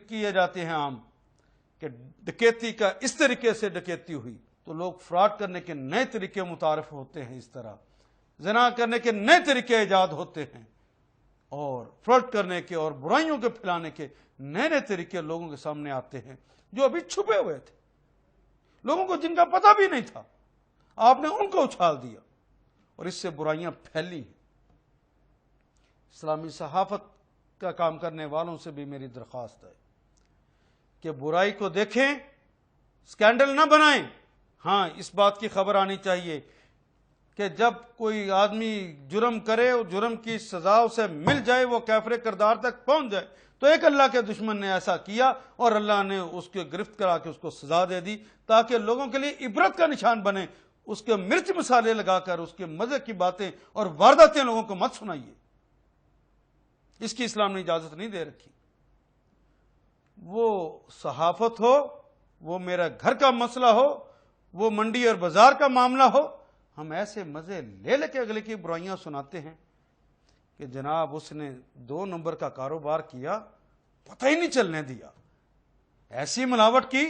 کیے جاتے ہیں عام کہ ڈکیتی کا اس طریقے سے ڈکیتی ہوئی، تو لوگ فراڈ کرنے کے نئے طریقے متعارف ہوتے ہیں، اس طرح زنا کرنے کے نئے طریقے ایجاد ہوتے ہیں، اور فراڈ کرنے کے اور برائیوں کے پھیلانے کے نئے طریقے لوگوں کے سامنے آتے ہیں جو ابھی چھپے ہوئے تھے. لوگوں کو جن کا پتہ بھی نہیں تھا، آپ نے ان کو اچھال دیا اور اس سے برائیاں پھیلی ہیں. اسلامی صحافت کا کام کرنے والوں سے بھی میری درخواست ہے کہ برائی کو دیکھیں، سکینڈل نہ بنائیں. ہاں، اس بات کی خبر آنی چاہیے کہ جب کوئی آدمی جرم کرے اور جرم کی سزا اسے مل جائے، وہ کافر کردار تک پہنچ جائے، تو ایک اللہ کے دشمن نے ایسا کیا اور اللہ نے اس کے گرفت کرا کے اس کو سزا دے دی تاکہ لوگوں کے لیے عبرت کا نشان بنے. اس کے مرچ مسالے لگا کر اس کے مزے کی باتیں اور وارداتیں لوگوں کو مت سنائیے. اس کی اسلام نے اجازت نہیں دے رکھی. وہ صحافت ہو، وہ میرا گھر کا مسئلہ ہو، وہ منڈی اور بازار کا معاملہ ہو، ہم ایسے مزے لے کے اگلے کی برائیاں سناتے ہیں کہ جناب اس نے 2 نمبر کا کاروبار کیا، پتہ ہی نہیں چلنے دیا، ایسی ملاوٹ کی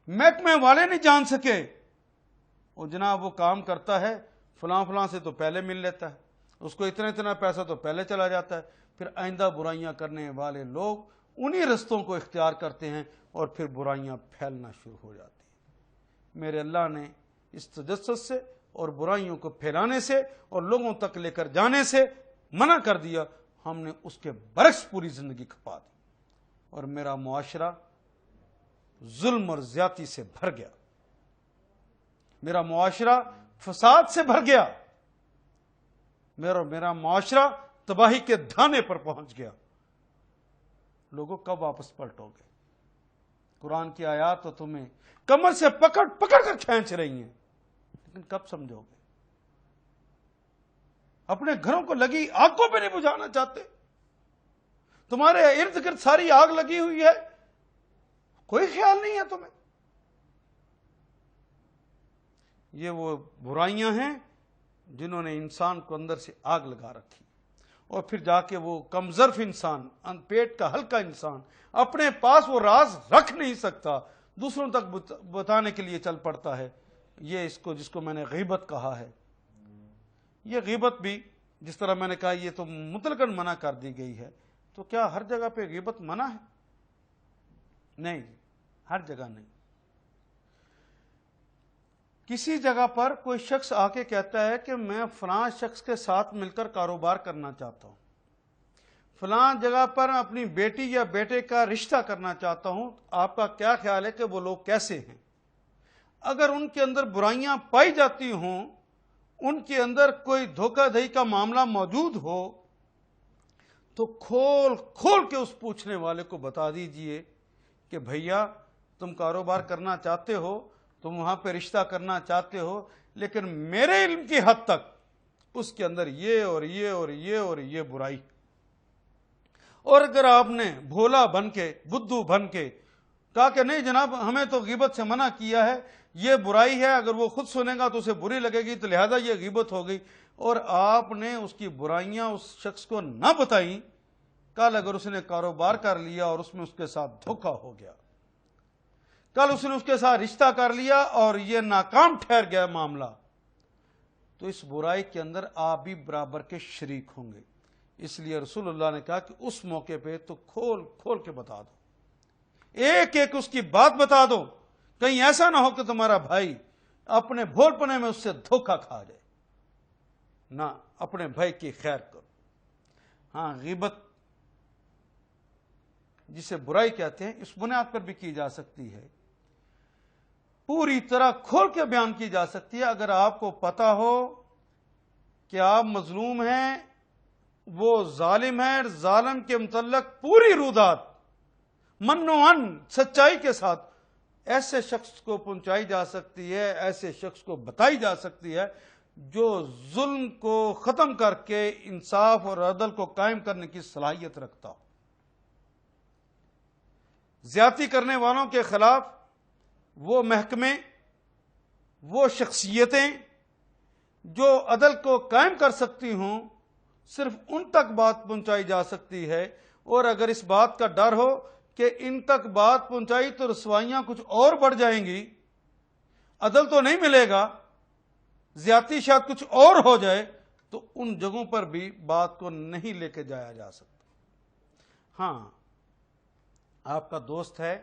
محکمے والے نہیں جان سکے. اور جناب وہ کام کرتا ہے فلاں سے تو پہلے مل لیتا ہے، اس کو اتنا پیسہ تو پہلے چلا جاتا ہے. پھر آئندہ برائیاں کرنے والے لوگ انہی رستوں کو اختیار کرتے ہیں اور پھر برائیاں پھیلنا شروع ہو جاتی ہیں. میرے اللہ نے اس تجسس سے اور برائیوں کو پھیلانے سے اور لوگوں تک لے کر جانے سے منع کر دیا. ہم نے اس کے برعکس پوری زندگی کھپا دی اور میرا معاشرہ ظلم اور زیادتی سے بھر گیا. میرا معاشرہ فساد سے بھر گیا، میرا معاشرہ تباہی کے دھانے پر پہنچ گیا. لوگوں کب واپس پلٹو گے؟ قرآن کی آیات تو تمہیں کمر سے پکڑ پکڑ کر کھینچ رہی ہیں، لیکن کب سمجھو گے؟ اپنے گھروں کو لگی آگ کو بھی نہیں بجھانا چاہتے. تمہارے ارد گرد ساری آگ لگی ہوئی ہے، کوئی خیال نہیں ہے تمہیں. یہ وہ برائیاں ہیں جنہوں نے انسان کو اندر سے آگ لگا رکھی، اور پھر جا کے وہ کمظرف انسان، پیٹ کا ہلکا انسان اپنے پاس وہ راز رکھ نہیں سکتا، دوسروں تک بتانے کے لیے چل پڑتا ہے. یہ جس کو میں نے غیبت کہا ہے. یہ غیبت بھی جس طرح میں نے کہا یہ تو مطلقاً منع کر دی گئی ہے. تو کیا ہر جگہ پہ غیبت منع ہے؟ نہیں، ہر جگہ نہیں. کسی جگہ پر کوئی شخص آ کے کہتا ہے کہ میں فلاں شخص کے ساتھ مل کر کاروبار کرنا چاہتا ہوں، فلاں جگہ پر اپنی بیٹی یا بیٹے کا رشتہ کرنا چاہتا ہوں، آپ کا کیا خیال ہے کہ وہ لوگ کیسے ہیں؟ اگر ان کے اندر برائیاں پائی جاتی ہوں، ان کے اندر کوئی دھوکہ دہی کا معاملہ موجود ہو، تو کھول کھول کے اس پوچھنے والے کو بتا دیجئے کہ بھیا تم کاروبار کرنا چاہتے ہو، تم وہاں پہ رشتہ کرنا چاہتے ہو، لیکن میرے علم کی حد تک اس کے اندر یہ اور یہ اور یہ اور یہ برائی. اور اگر آپ نے بھولا بن کے، بدھو بن کے کہا کہ نہیں جناب ہمیں تو غیبت سے منع کیا ہے، یہ برائی ہے، اگر وہ خود سنے گا تو اسے بری لگے گی تو لہذا یہ غیبت ہو گئی، اور آپ نے اس کی برائیاں اس شخص کو نہ بتائیں، کل اگر اس نے کاروبار کر لیا اور اس میں اس کے ساتھ دھوکہ ہو گیا، کل اس نے اس کے ساتھ رشتہ کر لیا اور یہ ناکام ٹھہر گیا معاملہ، تو اس برائی کے اندر آپ بھی برابر کے شریک ہوں گے. اس لیے رسول اللہ نے کہا کہ اس موقع پہ تو کھول کھول کے بتا دو، ایک ایک اس کی بات بتا دو، کہیں ایسا نہ ہو کہ تمہارا بھائی اپنے بھول پنے میں اس سے دھوکہ کھا جائے. نہ، اپنے بھائی کی خیر کرو. ہاں، غیبت جسے برائی کہتے ہیں اس بنیاد پر بھی کی جا سکتی ہے، پوری طرح کھول کے بیان کی جا سکتی ہے. اگر آپ کو پتا ہو کہ آپ مظلوم ہیں، وہ ظالم ہے، ظالم کے متعلق پوری رودات من و ان سچائی کے ساتھ ایسے شخص کو پہنچائی جا سکتی ہے، ایسے شخص کو بتائی جا سکتی ہے جو ظلم کو ختم کر کے انصاف اور عدل کو قائم کرنے کی صلاحیت رکھتا ہو. زیادتی کرنے والوں کے خلاف وہ محکمے، وہ شخصیتیں جو عدل کو قائم کر سکتی ہوں، صرف ان تک بات پہنچائی جا سکتی ہے. اور اگر اس بات کا ڈر ہو کہ ان تک بات پہنچائی تو رسوائیاں کچھ اور بڑھ جائیں گی، عدل تو نہیں ملے گا، زیادتی شاید کچھ اور ہو جائے، تو ان جگہوں پر بھی بات کو نہیں لے کے جایا جا سکتا. ہاں، آپ کا دوست ہے،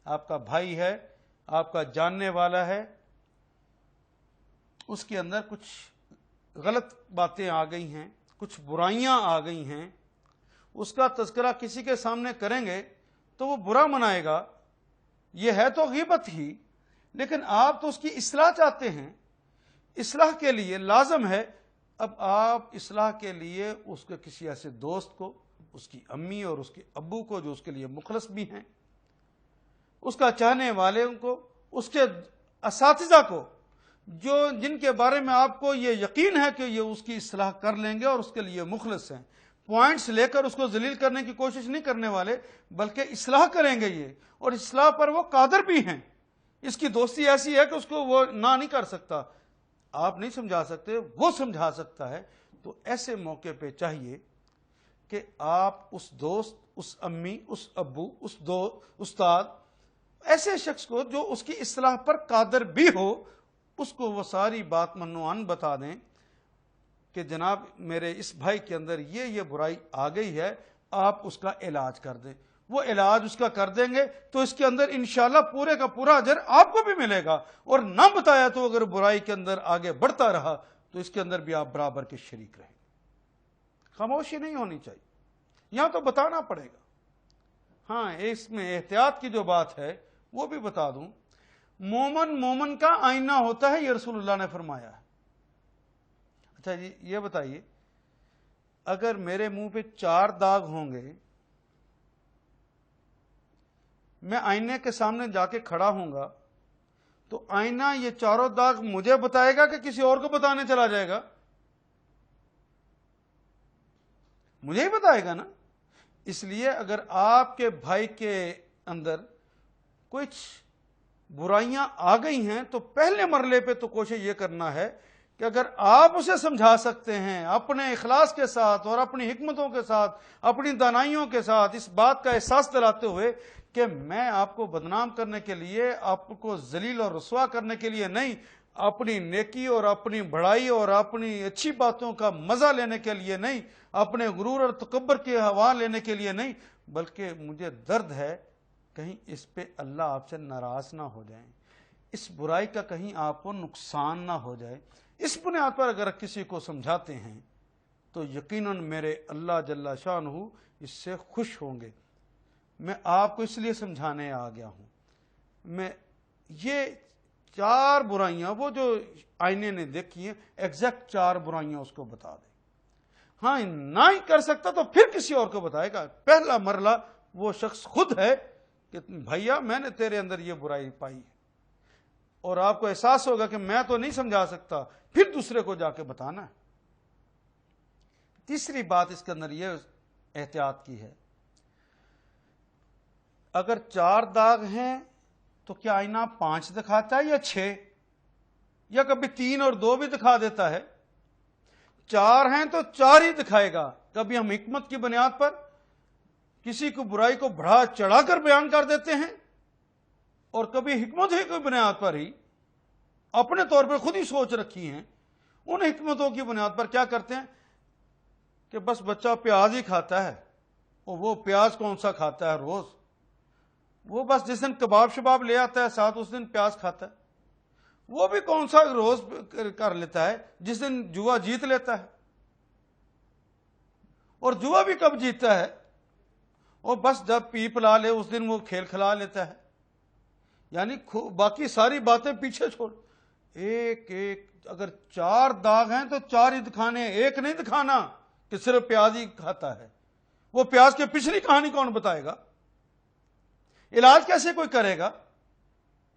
آپ کا بھائی ہے، آپ کا جاننے والا ہے، اس کے اندر کچھ غلط باتیں آ گئی ہیں، کچھ برائیاں آ گئی ہیں، اس کا تذکرہ کسی کے سامنے کریں گے تو وہ برا منائے گا. یہ ہے تو غیبت ہی، لیکن آپ تو اس کی اصلاح چاہتے ہیں. اصلاح کے لیے لازم ہے، اب آپ اصلاح کے لیے اس کے کسی ایسے دوست کو، اس کی امی اور اس کے ابو کو جو اس کے لیے مخلص بھی ہیں، اس کا چاہنے والے کو، اس کے اساتذہ کو جن کے بارے میں آپ کو یہ یقین ہے کہ یہ اس کی اصلاح کر لیں گے اور اس کے لیے مخلص ہیں، پوائنٹس لے کر اس کو ذلیل کرنے کی کوشش نہیں کرنے والے، بلکہ اصلاح کریں گے یہ، اور اصلاح پر وہ قادر بھی ہیں. اس کی دوستی ایسی ہے کہ اس کو وہ نہ نہیں کر سکتا، آپ نہیں سمجھا سکتے، وہ سمجھا سکتا ہے. تو ایسے موقع پہ چاہیے کہ آپ اس دوست، اس امی، اس ابو، اس استاد، ایسے شخص کو جو اس کی اصلاح پر قادر بھی ہو، اس کو وہ ساری بات منوعن بتا دیں کہ جناب میرے اس بھائی کے اندر یہ برائی آ گئی ہے، آپ اس کا علاج کر دیں. وہ علاج اس کا کر دیں گے تو اس کے اندر انشاءاللہ پورے کا پورا اجر آپ کو بھی ملے گا، اور نہ بتایا تو اگر برائی کے اندر آگے بڑھتا رہا تو اس کے اندر بھی آپ برابر کے شریک رہیں گے. خاموشی نہیں ہونی چاہیے، یہاں تو بتانا پڑے گا. ہاں، اس میں احتیاط کی جو بات ہے وہ بھی بتا دوں. مومن مومن کا آئینہ ہوتا ہے، یہ رسول اللہ نے فرمایا ہے۔ اچھا جی یہ بتائیے، اگر میرے منہ پہ 4 داغ ہوں گے، میں آئینے کے سامنے جا کے کھڑا ہوں گا تو آئینہ یہ 4 داغ مجھے بتائے گا کہ کسی اور کو بتانے چلا جائے گا؟ مجھے ہی بتائے گا نا۔ اس لیے اگر آپ کے بھائی کے اندر کچھ برائیاں آ گئی ہیں تو پہلے مرحلے پہ تو کوشش یہ کرنا ہے کہ اگر آپ اسے سمجھا سکتے ہیں اپنے اخلاص کے ساتھ اور اپنی حکمتوں کے ساتھ، اپنی دانائیوں کے ساتھ، اس بات کا احساس دلاتے ہوئے کہ میں آپ کو بدنام کرنے کے لیے، آپ کو ذلیل اور رسوا کرنے کے لیے نہیں، اپنی نیکی اور اپنی بڑائی اور اپنی اچھی باتوں کا مزہ لینے کے لیے نہیں، اپنے غرور اور تکبر کی ہوا لینے کے لیے نہیں، بلکہ مجھے درد ہے کہیں اس پہ اللہ آپ سے ناراض نہ ہو جائیں، اس برائی کا کہیں آپ کو نقصان نہ ہو جائے۔ اس بنیاد پر اگر کسی کو سمجھاتے ہیں تو یقیناً میرے اللہ جل شانہ اس سے خوش ہوں گے۔ میں آپ کو اس لیے سمجھانے آ گیا ہوں، میں یہ 4 برائیاں وہ جو آئینے نے دیکھی ہیں، ایگزیکٹ 4 برائیاں اس کو بتا دیں۔ ہاں نہ ہی کر سکتا تو پھر کسی اور کو بتائے گا۔ پہلا مرحلہ وہ شخص خود ہے کہ بھیا میں نے تیرے اندر یہ برائی پائی ہے، اور آپ کو احساس ہوگا کہ میں تو نہیں سمجھا سکتا، پھر دوسرے کو جا کے بتانا ہے۔ تیسری بات اس کے اندر یہ احتیاط کی ہے، اگر 4 داغ ہیں تو کیا آئینہ 5 دکھاتا ہے یا 6، یا کبھی 3 اور 2 بھی دکھا دیتا ہے؟ 4 ہیں تو 4 ہی دکھائے گا۔ کبھی ہم حکمت کی بنیاد پر کسی کو برائی کو بڑھا چڑھا کر بیان کر دیتے ہیں، اور کبھی حکمت ہی کی بنیاد پر ہی اپنے طور پر خود ہی سوچ رکھی ہیں، ان حکمتوں کی بنیاد پر کیا کرتے ہیں کہ بس بچہ پیاز ہی کھاتا ہے، اور وہ پیاز کون سا کھاتا ہے روز، وہ بس جس دن کباب شباب لے آتا ہے ساتھ اس دن پیاز کھاتا ہے، وہ بھی کون سا روز کر لیتا ہے جس دن جوا جیت لیتا ہے، اور جوا بھی کب جیتتا ہے، اور بس جب پی پلا لے اس دن وہ کھیل کھلا لیتا ہے۔ یعنی باقی ساری باتیں پیچھے چھوڑ، ایک ایک اگر 4 داغ ہیں تو 4 ہی دکھانے، ایک نہیں دکھانا کہ صرف پیاز ہی کھاتا ہے۔ وہ پیاز کے پچھلی کہانی کون بتائے گا؟ علاج کیسے کوئی کرے گا؟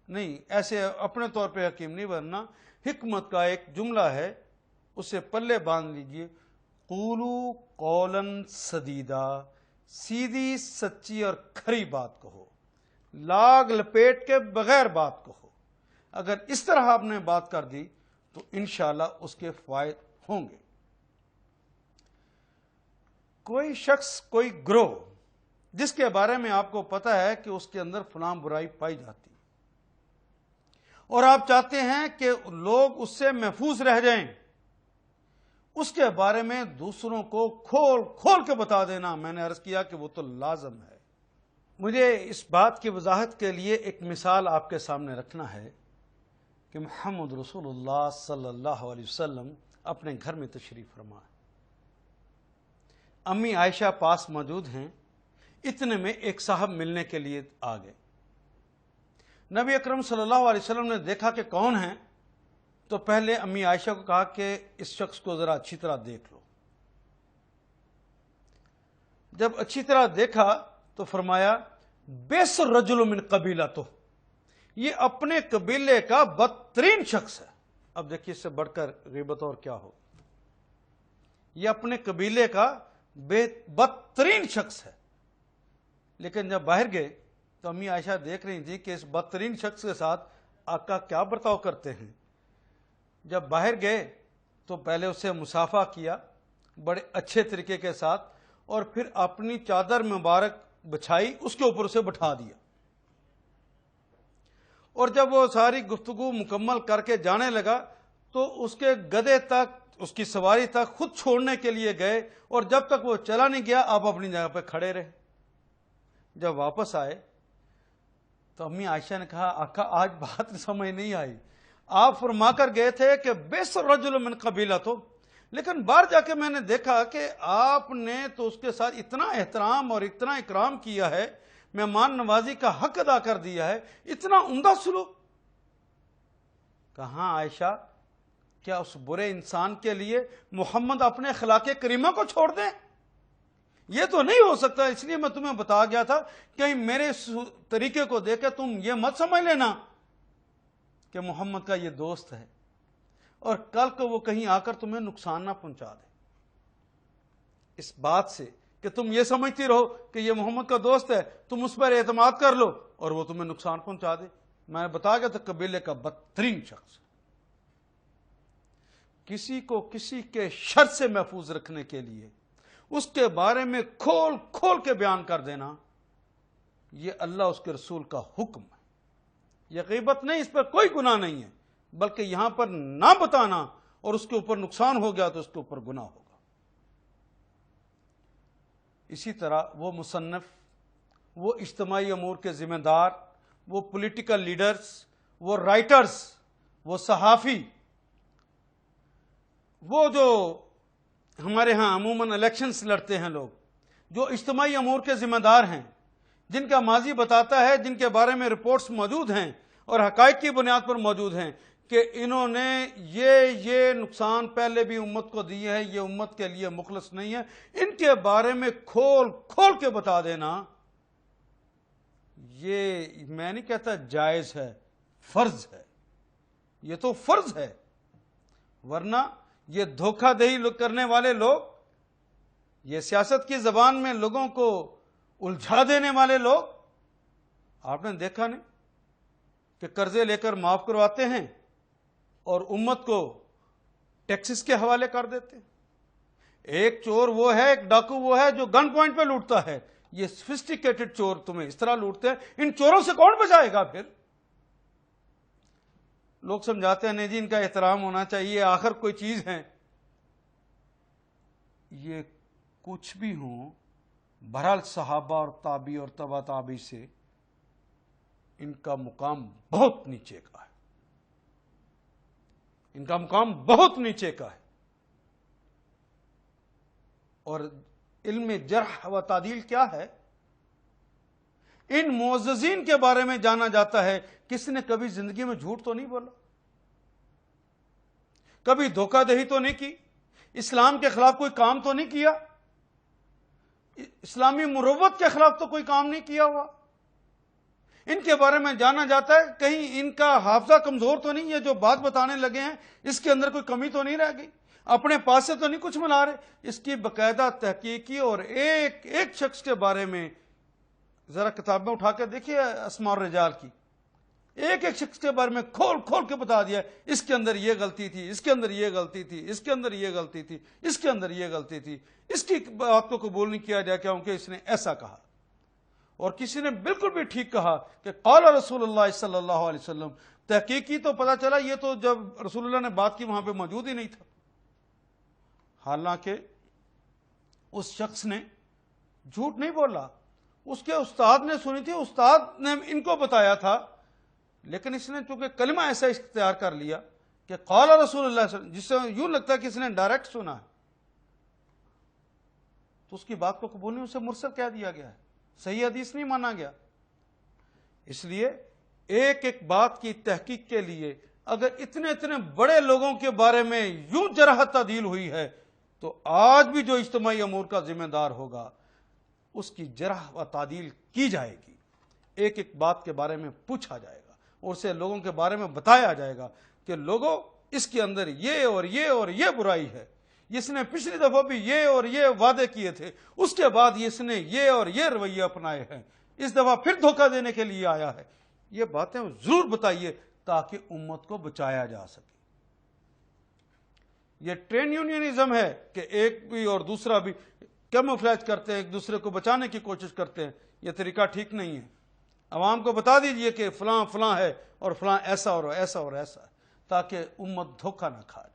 نہیں، ایسے اپنے طور پہ حکیم نہیں بننا۔ حکمت کا ایک جملہ ہے، اسے پلے باندھ لیجئے، قولوا قولا سدیدا، سیدھی سچی اور کھری بات کہو، لاگ لپیٹ کے بغیر بات کہو۔ اگر اس طرح آپ نے بات کر دی تو انشاءاللہ اس کے فوائد ہوں گے۔ کوئی شخص، کوئی گروہ جس کے بارے میں آپ کو پتا ہے کہ اس کے اندر فلاں برائی پائی جاتی، اور آپ چاہتے ہیں کہ لوگ اس سے محفوظ رہ جائیں، اس کے بارے میں دوسروں کو کھول کھول کے بتا دینا، میں نے عرض کیا کہ وہ تو لازم ہے۔ مجھے اس بات کی وضاحت کے لیے ایک مثال آپ کے سامنے رکھنا ہے کہ محمد رسول اللہ صلی اللہ علیہ وسلم اپنے گھر میں تشریف فرما ہے، امی عائشہ پاس موجود ہیں، اتنے میں ایک صاحب ملنے کے لیے آ گئے۔ نبی اکرم صلی اللہ علیہ وسلم نے دیکھا کہ کون ہیں، تو پہلے امی عائشہ کو کہا کہ اس شخص کو ذرا اچھی طرح دیکھ لو۔ جب اچھی طرح دیکھا تو فرمایا بیس رجل من قبیلتہ، یہ اپنے قبیلے کا بدترین شخص ہے۔ اب دیکھیے اس سے بڑھ کر غیبت اور کیا ہو، یہ اپنے قبیلے کا بدترین شخص ہے۔ لیکن جب باہر گئے تو امی عائشہ دیکھ رہی تھی کہ اس بدترین شخص کے ساتھ آقا کیا برتاؤ کرتے ہیں۔ جب باہر گئے تو پہلے اسے مصافحہ کیا بڑے اچھے طریقے کے ساتھ، اور پھر اپنی چادر مبارک بچھائی، اس کے اوپر اسے بٹھا دیا، اور جب وہ ساری گفتگو مکمل کر کے جانے لگا تو اس کے گدھے تک، اس کی سواری تک خود چھوڑنے کے لیے گئے، اور جب تک وہ چلا نہیں گیا آپ اپنی جگہ پہ کھڑے رہے۔ جب واپس آئے تو امی عائشہ نے کہا آقا آج بات سمجھ نہیں آئی، آپ فرما کر گئے تھے کہ بیس رجل من قبیلتہ، لیکن باہر جا کے میں نے دیکھا کہ آپ نے تو اس کے ساتھ اتنا احترام اور اتنا اکرام کیا ہے، مہمان نوازی کا حق ادا کر دیا ہے، اتنا عمدہ سلوک، کہاں عائشہ، کیا اس برے انسان کے لیے محمد اپنے اخلاق کریمہ کو چھوڑ دیں؟ یہ تو نہیں ہو سکتا. اس لیے میں تمہیں بتا گیا تھا کہیں میرے طریقے کو دیکھ کے تم یہ مت سمجھ لینا کہ محمد کا یہ دوست ہے اور کل کو وہ کہیں آ کر تمہیں نقصان نہ پہنچا دے. اس بات سے کہ تم یہ سمجھتی رہو کہ یہ محمد کا دوست ہے، تم اس پر اعتماد کر لو اور وہ تمہیں نقصان پہنچا دے. میں بتا گیا تھا قبیلے کا بدترین شخص. کسی کو کسی کے شر سے محفوظ رکھنے کے لیے اس کے بارے میں کھول کھول کے بیان کر دینا، یہ اللہ اس کے رسول کا حکم ہے. یہ غیبت نہیں، اس پر کوئی گناہ نہیں ہے، بلکہ یہاں پر نہ بتانا اور اس کے اوپر نقصان ہو گیا تو اس کے اوپر گناہ ہوگا. اسی طرح وہ مصنف، وہ اجتماعی امور کے ذمہ دار، وہ پولیٹیکل لیڈرز، وہ رائٹرز، وہ صحافی، وہ جو ہمارے ہاں عموماً الیکشنز لڑتے ہیں لوگ، جو اجتماعی امور کے ذمہ دار ہیں، جن کا ماضی بتاتا ہے، جن کے بارے میں رپورٹس موجود ہیں اور حقائق کی بنیاد پر موجود ہیں کہ انہوں نے یہ نقصان پہلے بھی امت کو دی ہے، یہ امت کے لیے مخلص نہیں ہے، ان کے بارے میں کھول کھول کے بتا دینا، یہ میں نہیں کہتا جائز ہے، فرض ہے. یہ تو فرض ہے، ورنہ یہ دھوکہ دہی کرنے والے لوگ، یہ سیاست کی زبان میں لوگوں کو الجھا دینے والے لوگ، آپ نے دیکھا نہیں کہ قرضے لے کر معاف کرواتے ہیں اور امت کو ٹیکسز کے حوالے کر دیتے ہیں. ایک چور وہ ہے، ایک ڈاکو وہ ہے جو گن پوائنٹ پہ لوٹتا ہے. یہ سفسٹیکیٹڈ چور تمہیں اس طرح لوٹتے ہیں. ان چوروں سے کون بچائے گا پھر؟ لوگ سمجھاتے ہیں نہیں جی ان کا احترام ہونا چاہیے، آخر کوئی چیز ہے. یہ کچھ بھی ہوں، بہرحال صحابہ اور تابعی اور تبع تابعی سے ان کا مقام بہت نیچے کا ہے. ان کا مقام بہت نیچے کا ہے. اور علم جرح و تعدیل کیا ہے؟ ان معززین کے بارے میں جانا جاتا ہے کس نے کبھی زندگی میں جھوٹ تو نہیں بولا، کبھی دھوکہ دہی تو نہیں کی، اسلام کے خلاف کوئی کام تو نہیں کیا، اسلامی مروت کے خلاف تو کوئی کام نہیں کیا ہوا. ان کے بارے میں جانا جاتا ہے کہیں ان کا حافظہ کمزور تو نہیں، یہ جو بات بتانے لگے ہیں اس کے اندر کوئی کمی تو نہیں رہ گئی، اپنے پاس سے تو نہیں کچھ ملا رہے. اس کی باقاعدہ تحقیقی اور ایک ایک شخص کے بارے میں ذرا کتابیں اٹھا کے دیکھیے اسماء الرجال کی، ایک ایک شخص کے بارے میں کھول کھول کے بتا دیا اس کے اندر یہ غلطی تھی، اس کے اندر یہ غلطی تھی، اس کے اندر یہ غلطی تھی، اس کے اندر یہ غلطی تھی. اس کی بات کو قبول نہیں کیا جائے کیونکہ اس نے ایسا کہا. اور کسی نے بالکل بھی ٹھیک کہا کہ قال رسول اللہ صلی اللہ علیہ وسلم. تحقیقی تو پتا چلا یہ تو جب رسول اللہ نے بات کی وہاں پہ موجود ہی نہیں تھا. حالانکہ اس شخص نے جھوٹ نہیں بولا، اس کے استاد نے سنی تھی، استاد نے ان کو بتایا تھا، لیکن اس نے چونکہ کلمہ ایسا اختیار کر لیا کہ قال رسول اللہ صلی اللہ علیہ وسلم، جس سے یوں لگتا ہے کہ اس نے ڈائریکٹ سنا ہے، تو اس کی بات کو قبول نہیں، اسے مرسل کہہ دیا گیا ہے، صحیح حدیث نہیں مانا گیا. اس لیے ایک ایک بات کی تحقیق کے لیے اگر اتنے اتنے بڑے لوگوں کے بارے میں یوں جرح تعدیل ہوئی ہے تو آج بھی جو اجتماعی امور کا ذمہ دار ہوگا اس کی جرح و تعدیل کی جائے گی. ایک ایک بات کے بارے میں پوچھا جائے گا اور اسے لوگوں کے بارے میں بتایا جائے گا کہ لوگوں اس کے اندر یہ اور یہ اور یہ برائی ہے، اس نے پچھلی دفعہ بھی یہ اور یہ وعدے کیے تھے، اس کے بعد اس نے یہ اور یہ رویے اپنائے ہیں، اس دفعہ پھر دھوکہ دینے کے لیے آیا ہے. یہ باتیں ضرور بتائیے تاکہ امت کو بچایا جا سکے. یہ ٹرین یونینزم ہے کہ ایک بھی اور دوسرا بھی کیموفلیج کرتے ہیں، ایک دوسرے کو بچانے کی کوشش کرتے ہیں. یہ طریقہ ٹھیک نہیں ہے. عوام کو بتا دیجئے کہ فلاں فلاں ہے اور فلاں ایسا اور ایسا اور ایسا ہے تاکہ امت دھوکہ نہ کھائے.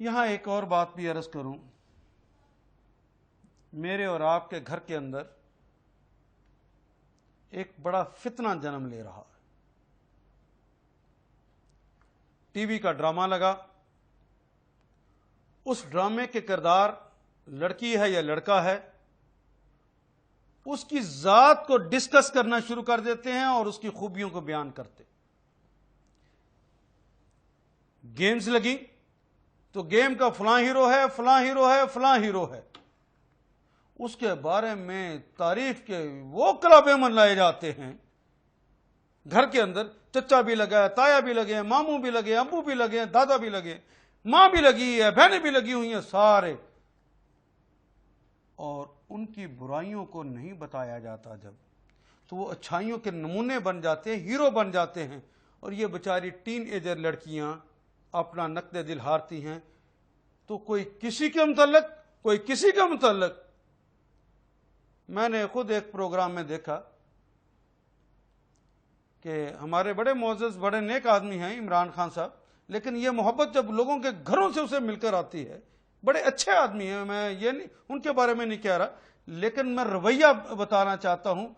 یہاں ایک اور بات بھی عرض کروں، میرے اور آپ کے گھر کے اندر ایک بڑا فتنہ جنم لے رہا ہے. ٹی وی کا ڈرامہ لگا، اس ڈرامے کے کردار لڑکی ہے یا لڑکا ہے، اس کی ذات کو ڈسکس کرنا شروع کر دیتے ہیں اور اس کی خوبیوں کو بیان کرتے. گیمز لگی تو گیم کا فلاں ہیرو ہے، فلاں ہیرو ہے، فلاں ہیرو ہے، اس کے بارے میں تعریف کے وہ کلابیں منائے جاتے ہیں. گھر کے اندر چچا بھی لگا ہے، تایا بھی لگے ہیں، ماموں بھی لگے ہیں، ابو بھی لگے ہیں، دادا بھی لگے ہیں، ماں بھی لگی ہے، بہنیں بھی لگی ہوئی ہیں، سارے. اور ان کی برائیوں کو نہیں بتایا جاتا جب، تو وہ اچھائیوں کے نمونے بن جاتے ہیں، ہیرو بن جاتے ہیں. اور یہ بیچاری ٹین ایجر لڑکیاں اپنا نقد دل ہارتی ہیں. تو کوئی کسی کے متعلق، کوئی کسی کے متعلق. میں نے خود ایک پروگرام میں دیکھا کہ ہمارے بڑے معزز، بڑے نیک آدمی ہیں عمران خان صاحب، لیکن یہ محبت جب لوگوں کے گھروں سے اسے مل کر آتی ہے، بڑے اچھے آدمی ہیں، میں یہ نہیں ان کے بارے میں نہیں کہہ رہا، لیکن میں رویہ بتانا چاہتا ہوں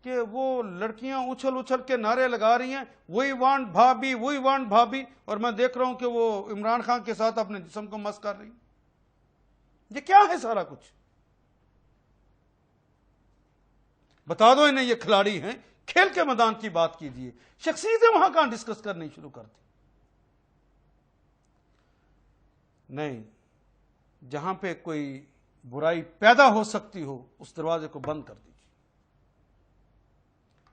کہ وہ لڑکیاں اچھل اچھل کے نعرے لگا رہی ہیں، وی وانٹ بھابی، وی وانٹ بھابی، اور میں دیکھ رہا ہوں کہ وہ عمران خان کے ساتھ اپنے جسم کو مس کر رہی ہیں. یہ کیا ہے سارا کچھ؟ بتا دو انہیں یہ کھلاڑی ہیں. کھیل کے میدان کی بات کیجیے، شخصیتیں وہاں کہاں ڈسکس کرنی شروع کرتی. نہیں، جہاں پہ کوئی برائی پیدا ہو سکتی ہو اس دروازے کو بند کر دیجیے.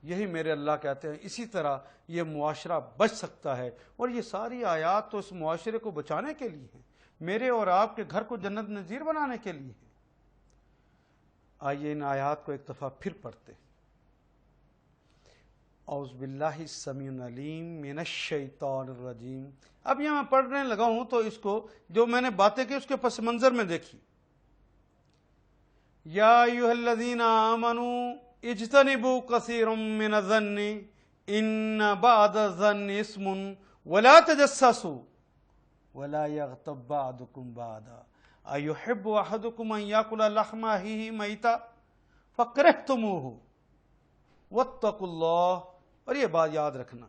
یہی میرے اللہ کہتے ہیں. اسی طرح یہ معاشرہ بچ سکتا ہے، اور یہ ساری آیات تو اس معاشرے کو بچانے کے لیے ہیں، میرے اور آپ کے گھر کو جنت نظیر بنانے کے لیے ہیں. آئیے ان آیات کو ایک دفعہ پھر پڑھتے ہیں. اعوذ باللہ السمیع العلیم من الشیطان الرجیم. اب یہ میں پڑھنے لگا ہوں تو اس کو جو میں نے باتیں کی اس کے پس منظر میں دیکھی. یا ایھا الذین آمنوا اجتنبوا کثیرا من الظن ان بعض الظن اسم ولا تجسسوا ولا یغتب بعضکم بعضا ایحب احدکم ان یاکل لحم اخیہ میتا فکرہتموہ واتقوا اللہ. اور یہ بات یاد رکھنا،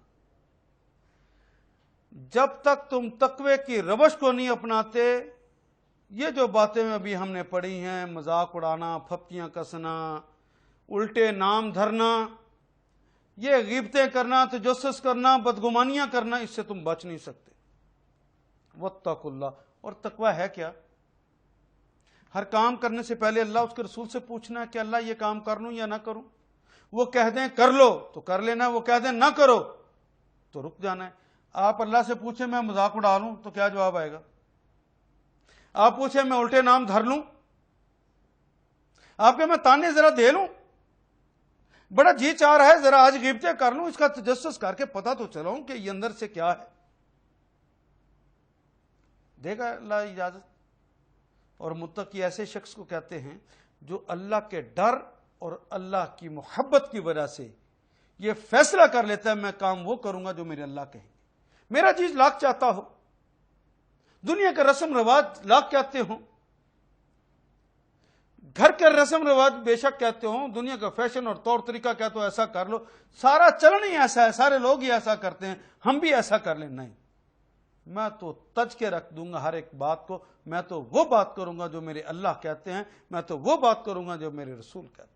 جب تک تم تقوی کی روش کو نہیں اپناتے، یہ جو باتیں ابھی ہم نے پڑھی ہیں، مذاق اڑانا، پھپتیاں کسنا، الٹے نام دھرنا، یہ غیبتیں کرنا، تجسس کرنا، بدگمانیاں کرنا، اس سے تم بچ نہیں سکتے. واتقوا اللہ. اور تقوی ہے کیا؟ ہر کام کرنے سے پہلے اللہ اس کے رسول سے پوچھنا ہے کہ اللہ یہ کام کر لوں یا نہ کروں. وہ کہہ دیں کر لو تو کر لینا، وہ کہہ دیں نہ کرو تو رک جانا ہے. آپ اللہ سے پوچھیں میں مذاق اڑا لوں تو کیا جواب آئے گا؟ آپ پوچھیں میں الٹے نام دھر لوں، آپ کہ میں تانے ذرا دے لوں، بڑا جی چاہ رہا ہے ذرا آج غیبتیں کر لوں، اس کا تجسس کر کے پتہ تو چلاؤں کہ یہ اندر سے کیا ہے. دے گا اللہ اجازت؟ اور متقی ایسے شخص کو کہتے ہیں جو اللہ کے ڈر اور اللہ کی محبت کی وجہ سے یہ فیصلہ کر لیتا ہے میں کام وہ کروں گا جو میرے اللہ کہیں گے. میرا چیز لاکھ چاہتا ہو، دنیا کے رسم رواج لاکھ کہتے ہوں، گھر کے رسم رواج بے شک کہتے ہوں، دنیا کا فیشن اور طور طریقہ کہتے ہو ایسا کر لو، سارا چلن ہی ایسا ہے، سارے لوگ ہی ایسا کرتے ہیں، ہم بھی ایسا کر لیں. نہیں، میں تو تج کے رکھ دوں گا ہر ایک بات کو. میں تو وہ بات کروں گا جو میرے اللہ کہتے ہیں، میں تو وہ بات کروں گا جو میرے رسول کہتے ہیں.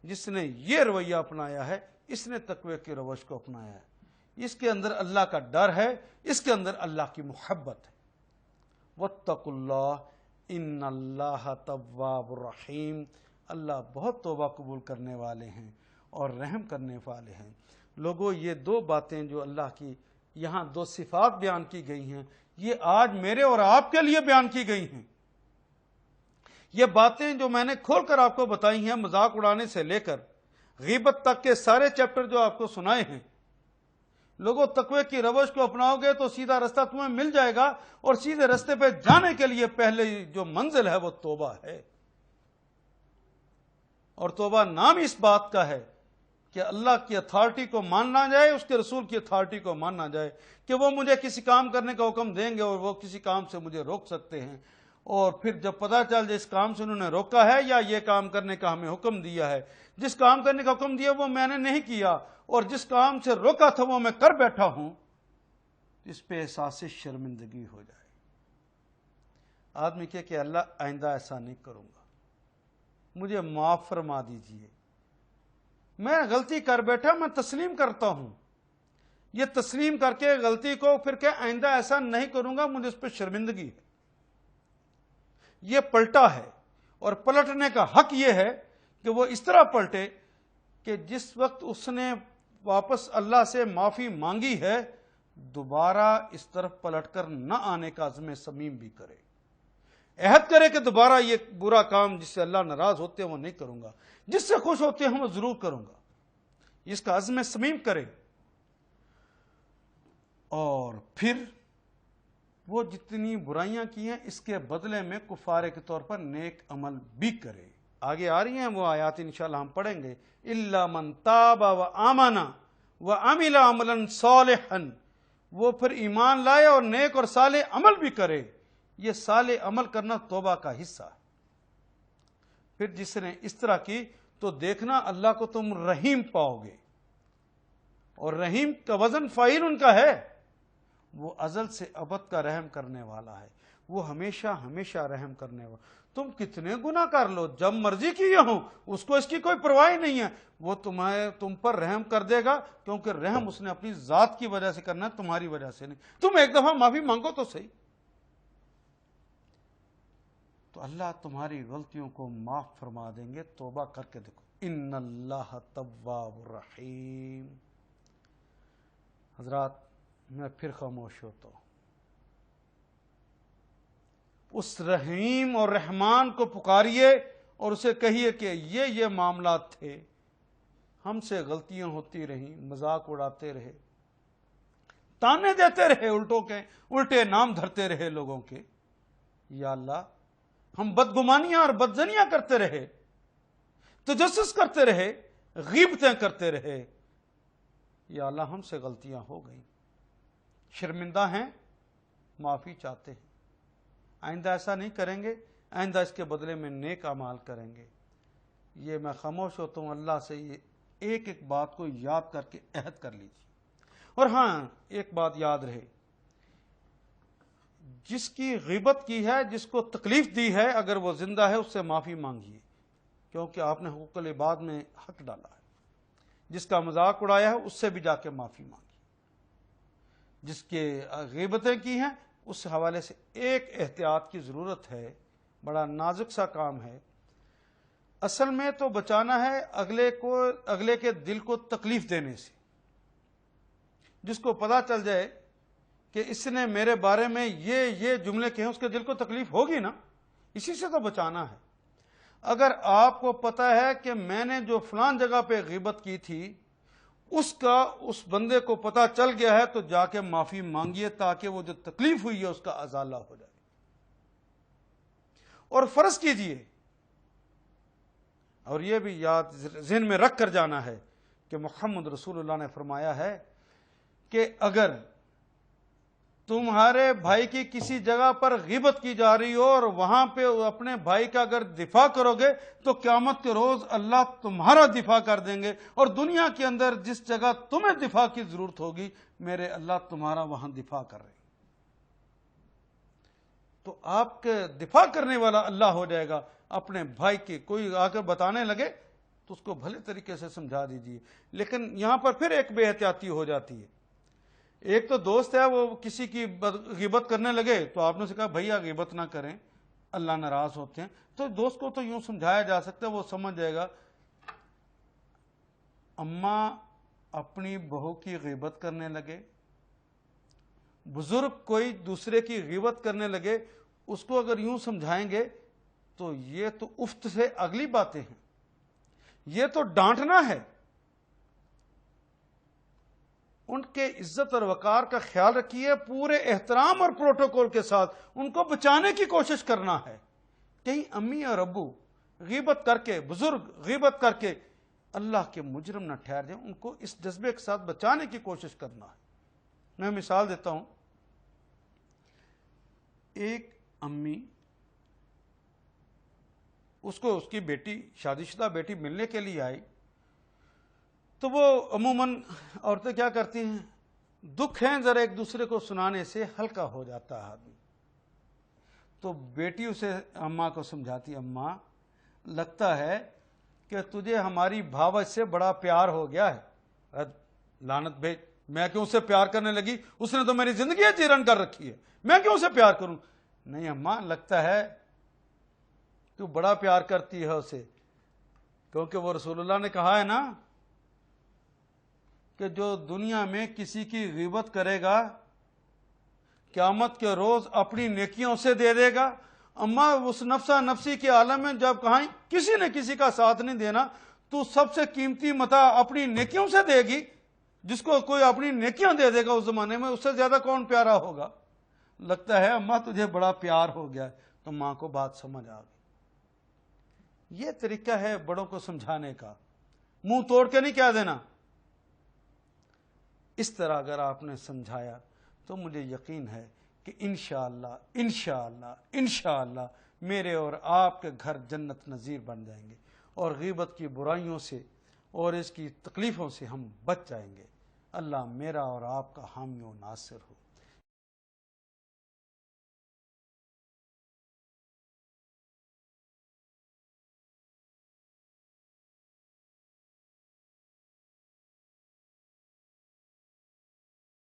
جس نے یہ رویہ اپنایا ہے اس نے تقوی کی روش کو اپنایا ہے. اس کے اندر اللہ کا ڈر ہے، اس کے اندر اللہ کی محبت ہے. واتقوا اللہ ان اللہ تواب الرحیم. اللہ بہت توبہ قبول کرنے والے ہیں اور رحم کرنے والے ہیں. لوگوں، یہ دو باتیں جو اللہ کی یہاں دو صفات بیان کی گئی ہیں، یہ آج میرے اور آپ کے لیے بیان کی گئی ہیں. یہ باتیں جو میں نے کھول کر آپ کو بتائی ہیں، مذاق اڑانے سے لے کر غیبت تک کے سارے چیپٹر جو آپ کو سنائے ہیں، لوگوں تقوی کی روش کو اپناؤ گے تو سیدھا رستہ تمہیں مل جائے گا. اور سیدھے رستے پہ جانے کے لیے پہلے جو منزل ہے وہ توبہ ہے. اور توبہ نام اس بات کا ہے کہ اللہ کی اتھارٹی کو ماننا جائے، اس کے رسول کی اتھارٹی کو ماننا جائے کہ وہ مجھے کسی کام کرنے کا حکم دیں گے اور وہ کسی کام سے مجھے روک سکتے ہیں. اور پھر جب پتہ چل جائے اس کام سے انہوں نے روکا ہے یا یہ کام کرنے کا ہمیں حکم دیا ہے، جس کام کرنے کا حکم دیا وہ میں نے نہیں کیا اور جس کام سے روکا تھا وہ میں کر بیٹھا ہوں، اس پہ احساس شرمندگی ہو جائے. آدمی کہ اللہ آئندہ ایسا نہیں کروں گا، مجھے معاف فرما دیجئے، میں غلطی کر بیٹھا، میں تسلیم کرتا ہوں، یہ تسلیم کر کے غلطی کو پھر کہ آئندہ ایسا نہیں کروں گا، مجھے اس پہ شرمندگی ہے، یہ پلٹا ہے. اور پلٹنے کا حق یہ ہے کہ وہ اس طرح پلٹے کہ جس وقت اس نے واپس اللہ سے معافی مانگی ہے دوبارہ اس طرف پلٹ کر نہ آنے کا عزم صمیم بھی کرے، عہد کرے کہ دوبارہ یہ برا کام جس سے اللہ ناراض ہوتے ہیں وہ نہیں کروں گا، جس سے خوش ہوتے ہیں وہ ضرور کروں گا، اس کا عزم صمیم کرے. اور پھر وہ جتنی برائیاں کی ہیں اس کے بدلے میں کفارے کے طور پر نیک عمل بھی کرے. آگے آ رہی ہیں وہ آیات انشاءاللہ ہم پڑھیں گے. الا من تاب وآمن وعمل عملا صالحا، وہ پھر ایمان لائے اور نیک اور صالح عمل بھی کرے. یہ صالح عمل کرنا توبہ کا حصہ ہے. پھر جس نے اس طرح کی تو دیکھنا اللہ کو تم رحیم پاؤ گے، اور رحیم کا وزن فاعل ان کا ہے. وہ ازل سے ابد کا رحم کرنے والا ہے، وہ ہمیشہ ہمیشہ رحم کرنے والا. تم کتنے گناہ کر لو، جب مرضی کیے ہوں، اس کو اس کی کوئی پرواہ نہیں ہے، وہ تم پر رحم کر دے گا، کیونکہ رحم اس نے اپنی ذات کی وجہ سے کرنا ہے، تمہاری وجہ سے نہیں. تم ایک دفعہ معافی مانگو تو صحیح، تو اللہ تمہاری غلطیوں کو معاف فرما دیں گے. توبہ کر کے دیکھو. ان اللہ تواب الرحیم. حضرات میں پھر خاموش ہوتا ہوں. اس رحیم اور رحمان کو پکاریے اور اسے کہیے کہ یہ معاملات تھے، ہم سے غلطیاں ہوتی رہیں، مذاق اڑاتے رہے، تانے دیتے رہے، الٹے نام دھرتے رہے لوگوں کے. یا اللہ ہم بدگمانیاں اور بدزنیاں کرتے رہے، تجسس کرتے رہے، غیبتیں کرتے رہے. یا اللہ ہم سے غلطیاں ہو گئیں، شرمندہ ہیں، معافی چاہتے ہیں، آئندہ ایسا نہیں کریں گے، آئندہ اس کے بدلے میں نیک اعمال کریں گے. یہ میں خاموش ہوتا ہوں. اللہ سے یہ ایک ایک بات کو یاد کر کے عہد کر لیجیے. اور ہاں ایک بات یاد رہے، جس کی غیبت کی ہے، جس کو تکلیف دی ہے، اگر وہ زندہ ہے اس سے معافی مانگیے، کیونکہ آپ نے حقوق العباد میں حق ڈالا ہے. جس کا مذاق اڑایا ہے اس سے بھی جا کے معافی مانگیے. جس کے غیبتیں کی ہیں اس حوالے سے ایک احتیاط کی ضرورت ہے. بڑا نازک سا کام ہے. اصل میں تو بچانا ہے اگلے کے دل کو تکلیف دینے سے. جس کو پتا چل جائے کہ اس نے میرے بارے میں یہ جملے کہے، اس کے دل کو تکلیف ہوگی نا. اسی سے تو بچانا ہے. اگر آپ کو پتا ہے کہ میں نے جو فلان جگہ پہ غیبت کی تھی اس بندے کو پتا چل گیا ہے، تو جا کے معافی مانگیے تاکہ وہ جو تکلیف ہوئی ہے اس کا ازالہ ہو جائے. اور فرض کیجئے، اور یہ بھی یاد ذہن میں رکھ کر جانا ہے کہ محمد رسول اللہ نے فرمایا ہے کہ اگر تمہارے بھائی کی کسی جگہ پر غیبت کی جا رہی ہو اور وہاں پہ اپنے بھائی کا اگر دفاع کرو گے تو قیامت کے روز اللہ تمہارا دفاع کر دیں گے. اور دنیا کے اندر جس جگہ تمہیں دفاع کی ضرورت ہوگی، میرے اللہ تمہارا وہاں دفاع کر رہے ہیں. تو آپ کے دفاع کرنے والا اللہ ہو جائے گا. اپنے بھائی کی کوئی آ کر بتانے لگے تو اس کو بھلے طریقے سے سمجھا دیجیے. لیکن یہاں پر پھر ایک بے احتیاطی ہو جاتی ہے. ایک تو دوست ہے، وہ کسی کی غیبت کرنے لگے تو آپ نے سے کہا بھیا غیبت نہ کریں، اللہ ناراض ہوتے ہیں. تو دوست کو تو یوں سمجھایا جا سکتا ہے، وہ سمجھ جائے گا. اماں اپنی بہو کی غیبت کرنے لگے، بزرگ کوئی دوسرے کی غیبت کرنے لگے، اس کو اگر یوں سمجھائیں گے تو یہ تو افت سے اگلی باتیں ہیں، یہ تو ڈانٹنا ہے. ان کے عزت اور وقار کا خیال رکھیے، پورے احترام اور پروٹوکول کے ساتھ ان کو بچانے کی کوشش کرنا ہے. کہیں امی اور ابو غیبت کر کے، بزرگ غیبت کر کے اللہ کے مجرم نہ ٹھہر جائیں. ان کو اس جذبے کے ساتھ بچانے کی کوشش کرنا ہے. میں مثال دیتا ہوں. ایک امی، اس کو اس کی بیٹی، شادی شدہ بیٹی ملنے کے لیے آئی، تو وہ عموماً عورتیں کیا کرتی ہیں، دکھ ہیں ذرا ایک دوسرے کو سنانے سے ہلکا ہو جاتا ہے آدمی. تو بیٹی اسے اماں کو سمجھاتی، اماں لگتا ہے کہ تجھے ہماری بھاوج سے بڑا پیار ہو گیا ہے. لعنت بھیج، میں کیوں اسے پیار کرنے لگی؟ اس نے تو میری زندگی چیرن کر رکھی ہے، میں کیوں اسے پیار کروں؟ نہیں اماں، لگتا ہے تو بڑا پیار کرتی ہے اسے، کیونکہ وہ رسول اللہ نے کہا ہے نا کہ جو دنیا میں کسی کی غیبت کرے گا قیامت کے روز اپنی نیکیوں سے دے دے گا۔ اما اس نفسا نفسی کے عالم میں جب کہیں کسی نے کسی کا ساتھ نہیں دینا تو سب سے قیمتی متاع اپنی نیکیوں سے دے گی۔ جس کو کوئی اپنی نیکیاں دے دے گا اس زمانے میں، اس سے زیادہ کون پیارا ہوگا؟ لگتا ہے اماں تجھے بڑا پیار ہو گیا۔ تو ماں کو بات سمجھ آ گئی۔ یہ طریقہ ہے بڑوں کو سمجھانے کا، منہ توڑ کے نہیں کہہ دینا۔ اس طرح اگر آپ نے سمجھایا تو مجھے یقین ہے کہ انشاءاللہ انشاءاللہ انشاءاللہ میرے اور آپ کے گھر جنت نظیر بن جائیں گے، اور غیبت کی برائیوں سے اور اس کی تکلیفوں سے ہم بچ جائیں گے۔ اللہ میرا اور آپ کا حامی و ناصر ہو۔